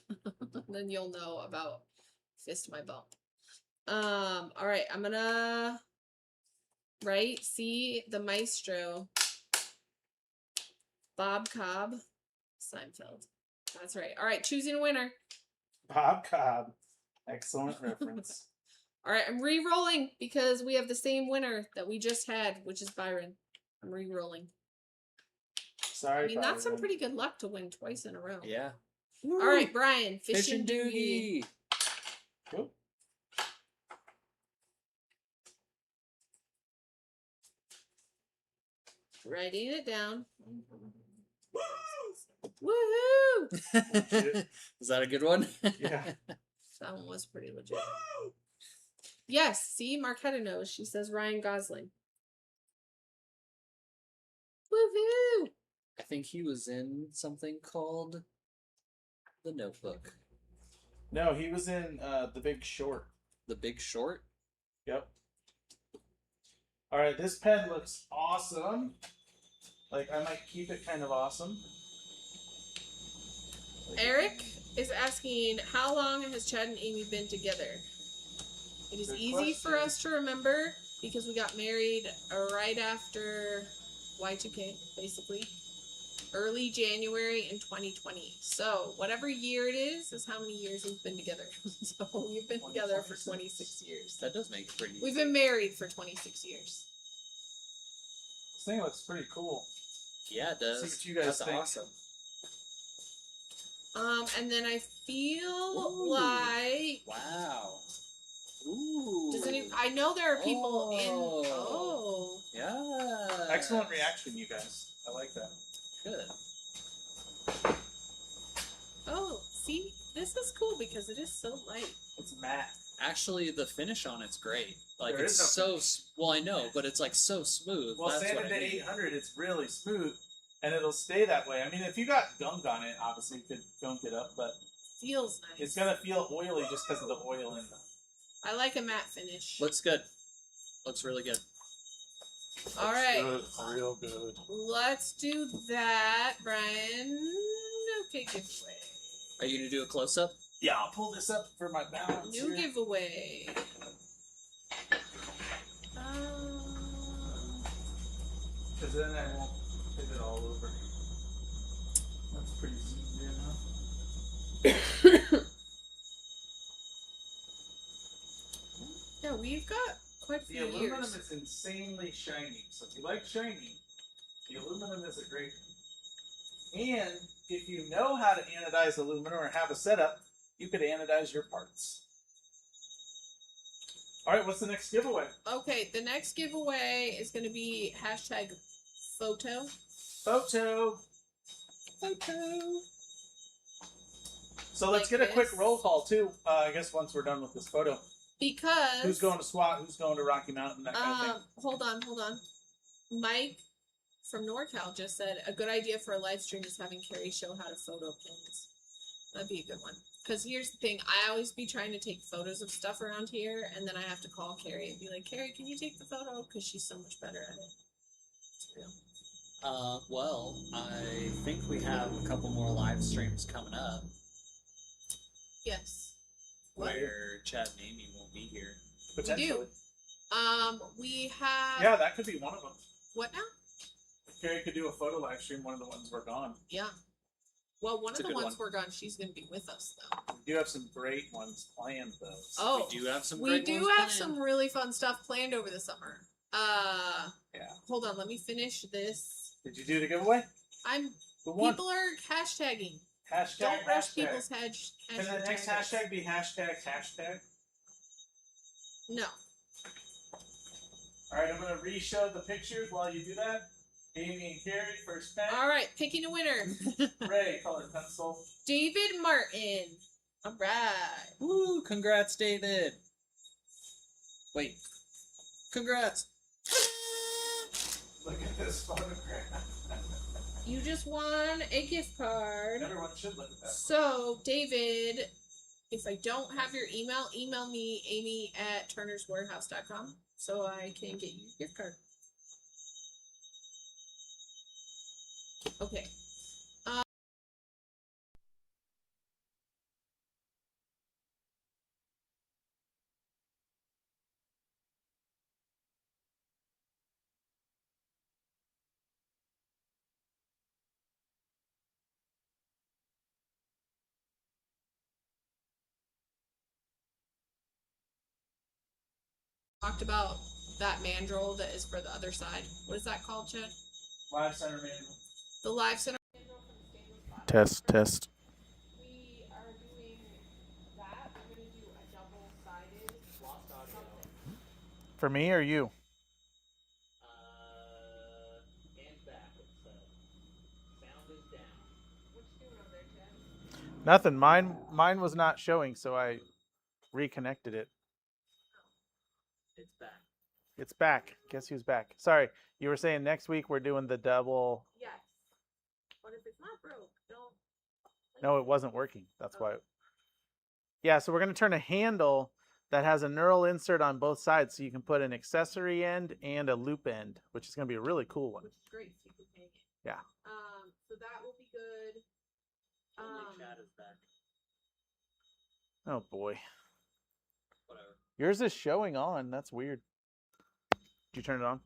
Speaker 4: Then you'll know about Fist My Bump. All right, I'm gonna see the Maestro, Bob Cobb, Seinfeld. That's right. All right, choosing a winner.
Speaker 2: Bob Cobb. Excellent reference.
Speaker 4: All right, I'm re-rolling because we have the same winner that we just had, which is Byron. I'm re-rolling.
Speaker 2: Sorry,
Speaker 4: I mean, that's some
Speaker 2: Byron.
Speaker 4: pretty good luck to win twice in a row.
Speaker 3: Yeah.
Speaker 4: All right, Brian,
Speaker 3: Fish and Doogie.
Speaker 2: Cool.
Speaker 4: Writing it down. Woohoo!
Speaker 3: Is that a good one?
Speaker 2: Yeah.
Speaker 4: That one was pretty legit. Yes, see, Marquetta knows. She says Ryan Gosling. Woohoo!
Speaker 3: I think he was in something called The Notebook.
Speaker 2: No, he was in The Big Short.
Speaker 3: The Big Short?
Speaker 2: Yep. All right, this pen looks awesome. Like, I might keep it kind of awesome.
Speaker 4: Eric is asking, how long has Chad and Amy been together? It is
Speaker 2: Good
Speaker 4: easy for
Speaker 2: question.
Speaker 4: us to remember because we got married right after Y2K, basically. Early January in 2020. So, whatever year it is how many years we've been together. So, we've been together for 26 years.
Speaker 3: That does make it pretty
Speaker 4: We've been married for 26 years.
Speaker 2: This thing looks pretty cool.
Speaker 3: Yeah, it does.
Speaker 2: See what you guys
Speaker 3: That's
Speaker 2: think.
Speaker 3: awesome.
Speaker 4: And then I feel
Speaker 3: Ooh.
Speaker 4: like
Speaker 3: Wow. Ooh.
Speaker 4: does any? I know there are people in.
Speaker 3: Oh.
Speaker 4: Oh.
Speaker 3: Yeah.
Speaker 2: Excellent reaction, you guys. I like that.
Speaker 3: Good.
Speaker 4: Oh, see, this is cool because it is so light.
Speaker 2: It's matte.
Speaker 3: Actually, the finish on it's great. Like
Speaker 2: There
Speaker 3: it's
Speaker 2: is no
Speaker 3: so
Speaker 2: finish.
Speaker 3: well, I know, but it's like so smooth.
Speaker 2: Well,
Speaker 3: That's what
Speaker 2: sanded
Speaker 3: I
Speaker 2: to
Speaker 3: mean.
Speaker 2: 800, it's really smooth, and it'll stay that way. I mean, if you got gunk on it, obviously you could gunk it up, but
Speaker 4: Feels nice.
Speaker 2: it's gonna feel oily just because of the oil in them.
Speaker 4: I like a matte finish.
Speaker 3: Looks good. Looks really good.
Speaker 4: All right,
Speaker 2: Good, real good.
Speaker 4: let's do that, Brian. Okay, giveaway.
Speaker 3: Are you gonna do a close up?
Speaker 2: Yeah, I'll pull this up for my balance.
Speaker 4: New
Speaker 2: here.
Speaker 4: giveaway.
Speaker 2: Because then I won't hit it all over. That's pretty zoomed in, huh?
Speaker 4: Yeah, we've got quite a
Speaker 2: The
Speaker 4: few
Speaker 2: aluminum
Speaker 4: years.
Speaker 2: is insanely shiny. So if you like shiny, the aluminum is a great one. And if you know how to anodize aluminum or have a setup, you could anodize your parts. All right, what's the next giveaway?
Speaker 4: Okay, the next giveaway is going to be hashtag photo.
Speaker 2: Photo. Photo. So let's
Speaker 4: Like
Speaker 2: get a quick
Speaker 4: this.
Speaker 2: roll call too. I guess once we're done with this photo.
Speaker 4: Because
Speaker 2: Who's going to SWAT? Who's going to Rocky Mountain? That kind of thing.
Speaker 4: hold on. Mike from NorCal just said a good idea for a live stream is having Carrie show how to photo pins. That'd be a good one. Because here's the thing, I always be trying to take photos of stuff around here, and then I have to call Carrie and be like, Carrie, can you take the photo? Because she's so much better at it. It's real.
Speaker 3: Well, I think we have a couple more live streams coming up
Speaker 4: Yes. What?
Speaker 3: where Chad and Amy won't be here.
Speaker 2: Potentially.
Speaker 4: We have
Speaker 2: Yeah, that could be one of them.
Speaker 4: what now?
Speaker 2: Carrie could do a photo live stream. One of the ones we're gone.
Speaker 4: Yeah. Well, one
Speaker 3: It's a
Speaker 4: of the
Speaker 3: good
Speaker 4: ones
Speaker 3: one.
Speaker 4: we're gone, she's gonna be with us though.
Speaker 2: We do have some great ones planned though.
Speaker 4: Oh,
Speaker 3: We do have some.
Speaker 4: we
Speaker 3: great
Speaker 4: do
Speaker 3: ones
Speaker 4: have
Speaker 3: planned.
Speaker 4: some really fun stuff planned over the summer.
Speaker 2: Yeah.
Speaker 4: Hold on, let me finish this.
Speaker 2: Did you do the giveaway?
Speaker 4: I'm
Speaker 2: The one.
Speaker 4: people are hashtagging.
Speaker 2: Hashtag.
Speaker 4: Don't rush
Speaker 2: hashtag.
Speaker 4: people's
Speaker 2: Can the next hashtag be hashtag?
Speaker 4: No.
Speaker 2: All right, I'm gonna re-show the pictures while you do that. Amy and Carrie, first pen.
Speaker 4: All right, picking a winner.
Speaker 2: Ray, color pencil.
Speaker 4: David Martin. All right.
Speaker 3: Woo! Congrats, David. Wait. Congrats.
Speaker 2: Look at this photograph.
Speaker 4: You just won a gift card.
Speaker 2: Everyone should look at that.
Speaker 4: So, David, if I don't have your email, email me, amy@turnerswarehouse.com, so I can get you your gift card. Okay. Talked about that mandrel that is for the other side. What is that called, Chad?
Speaker 2: Live center manual.
Speaker 4: The live center.
Speaker 2: Test.
Speaker 4: We are doing that. We're going to do a double-sided something.
Speaker 2: For me or you?
Speaker 3: And back. It's sound is down.
Speaker 4: What you doing over there, Chad?
Speaker 2: Nothing. Mine was not showing, so I reconnected it.
Speaker 3: It's back.
Speaker 2: It's back. Guess who's back? Sorry, you were saying next week we're doing the double.
Speaker 4: Yes. But if it's not broke, don't.
Speaker 2: No, it wasn't working. That's why. Yeah, so we're going to turn a handle that has a knurl insert on both sides, so you can put an accessory end and a loop end, which is going to be a really cool one.
Speaker 4: Which is great. So you can hang it.
Speaker 2: Yeah.
Speaker 4: So that will be good.
Speaker 3: Only Chad is back.
Speaker 2: Oh boy,
Speaker 3: Whatever.
Speaker 2: yours is showing on. That's weird. Did you turn it on?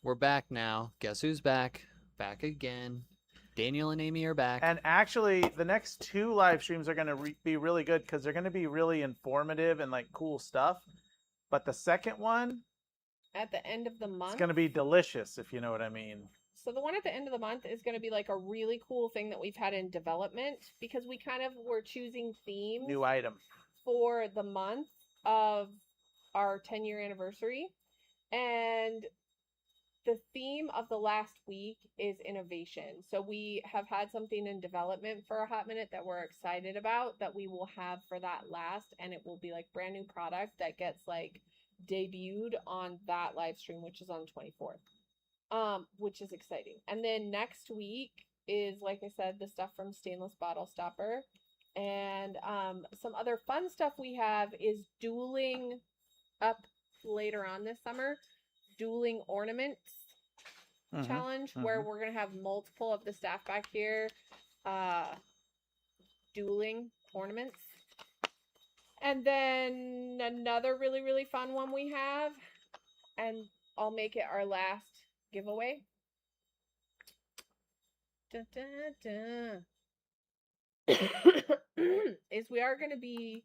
Speaker 3: We're back now. Guess who's back? Back again. Daniel and Amy are back.
Speaker 2: And actually, the next two live streams are going to be really good because they're going to be really informative and like cool stuff. But the second one,
Speaker 4: At the end of the month.
Speaker 2: it's going to be delicious, if you know what I mean.
Speaker 4: So the one at the end of the month is going to be like a really cool thing that we've had in development because we kind of were choosing themes
Speaker 2: New item.
Speaker 4: for the month of our 10-year anniversary. And the theme of the last week is innovation. So we have had something in development for a hot minute that we're excited about that we will have for that last, and it will be like brand new product that gets like debuted on that live stream, which is on the 24th, which is exciting. And then next week is, like I said, the stuff from Stainless Bottle Stopper. And some other fun stuff we have is dueling up later on this summer. Dueling ornaments challenge where we're gonna have multiple of the staff back here dueling ornaments. And then another really fun one we have, and I'll make it our last giveaway. Dun, dun, dun. Is we are gonna be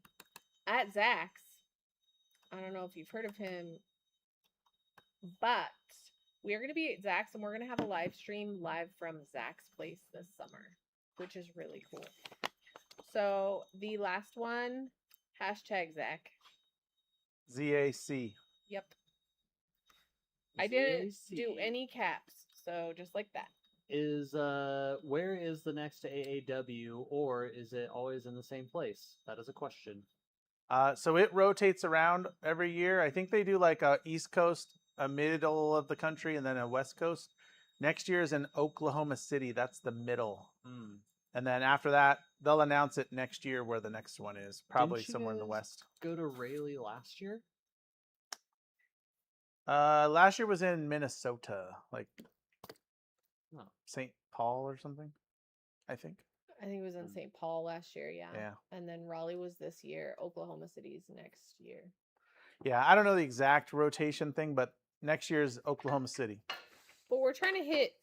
Speaker 4: at Zach's. I don't know if you've heard of him, but we are going to be at Zach's and we're going to have a live stream live from Zach's place this summer, which is really cool. So the last one, hashtag Zach.
Speaker 2: ZAC.
Speaker 4: Yep. I didn't do any caps, so just like that.
Speaker 7: Is where is the next AAW, or is it always in the same place? That is a question.
Speaker 2: So it rotates around every year. I think they do like a East Coast, a middle of the country, and then a West Coast. Next year is in Oklahoma City. That's the middle. And then after that, they'll announce it next year where the next one is. Probably
Speaker 7: Didn't you
Speaker 2: somewhere in the
Speaker 7: guys
Speaker 2: West.
Speaker 7: Go to Raleigh last year?
Speaker 2: Last year was in Minnesota, like
Speaker 7: Oh.
Speaker 2: St. Paul or something, I think.
Speaker 4: I think it was in St. Paul last year, yeah.
Speaker 2: Yeah.
Speaker 4: And then Raleigh was this year. Oklahoma City's next year.
Speaker 2: Yeah, I don't know the exact rotation thing, but next year's Oklahoma City.
Speaker 4: But we're trying to hit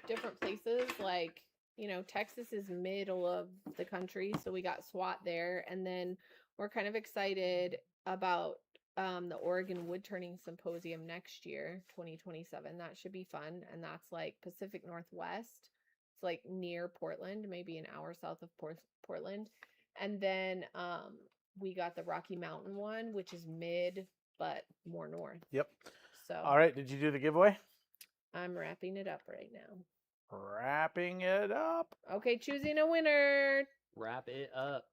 Speaker 4: different places. Like, you know, Texas is middle of the country, so we got SWAT there. And then we're kind of excited about the Oregon Wood Turning Symposium next year, 2027. That should be fun. And that's like Pacific Northwest. It's like near Portland, maybe an hour south of Portland. And then we got the Rocky Mountain one, which is mid, but more north.
Speaker 2: Yep.
Speaker 4: So
Speaker 2: All right, did you do the giveaway?
Speaker 4: I'm wrapping it up right now.
Speaker 2: Wrapping it up.
Speaker 4: Okay, choosing a winner.
Speaker 7: Wrap it up.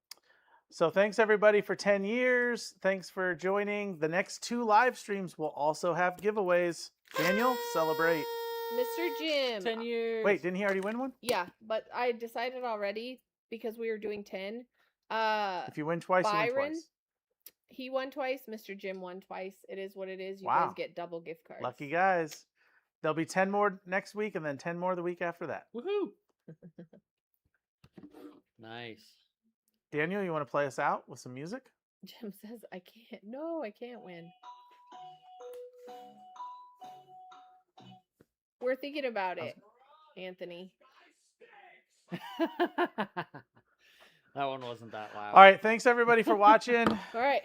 Speaker 2: So thanks everybody for 10 years. Thanks for joining. The next 2 live streams will also have giveaways. Daniel, celebrate.
Speaker 4: Mr. Jim.
Speaker 7: 10 years.
Speaker 2: Wait, didn't he already win one?
Speaker 4: Yeah, but I decided already because we were doing 10.
Speaker 2: If you win twice, you win
Speaker 4: Byron,
Speaker 2: twice.
Speaker 4: he won twice. Mr. Jim won twice. It is what it is. You
Speaker 2: Wow.
Speaker 4: guys get double gift cards.
Speaker 2: Lucky guys. There'll be 10 more next week and then 10 more the week after that.
Speaker 7: Woohoo! Nice.
Speaker 2: Daniel, you want to play us out with some music?
Speaker 4: Jim says, I can't. No, I can't win. We're thinking about it, Anthony.
Speaker 7: That one wasn't that loud.
Speaker 2: All right, thanks everybody for watching.
Speaker 4: All right.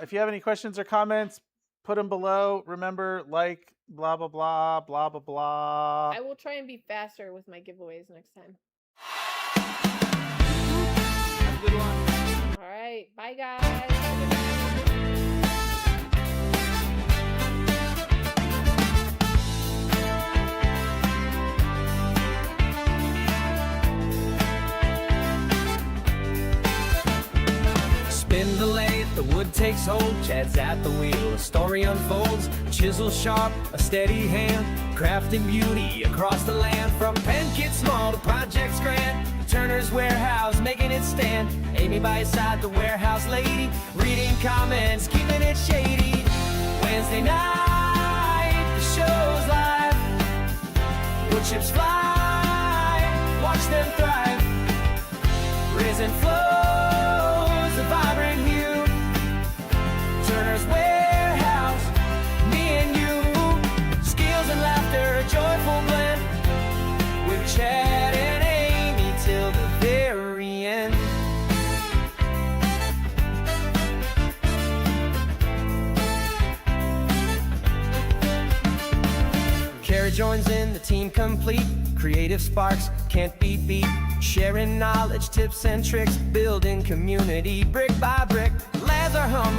Speaker 2: If you have any questions or comments, put them below. Remember, like, blah, blah, blah, blah, blah, blah.
Speaker 4: I will try and be faster with my giveaways next time.
Speaker 7: Have a good one.
Speaker 4: All right. Bye, guys.
Speaker 1: Spin the lathe, the wood takes hold, Chad's at the wheel, a story unfolds, chisel sharp, a steady hand, crafting beauty across the land, from pen kit small to projects grand, Turner's warehouse making it stand, Amy by his side, the warehouse lady, reading comments, keeping it shady, Wednesday night, the show's live, wood chips fly, watch them thrive, risen flows, a vibrant hue, Turner's warehouse, me and you, skills and laughter, a joyful blend, with Chad and Amy till the very end. Sarah joins in, the team complete. Creative sparks can't be beat. Sharing knowledge, tips and tricks, building community brick by brick. Lads are humming.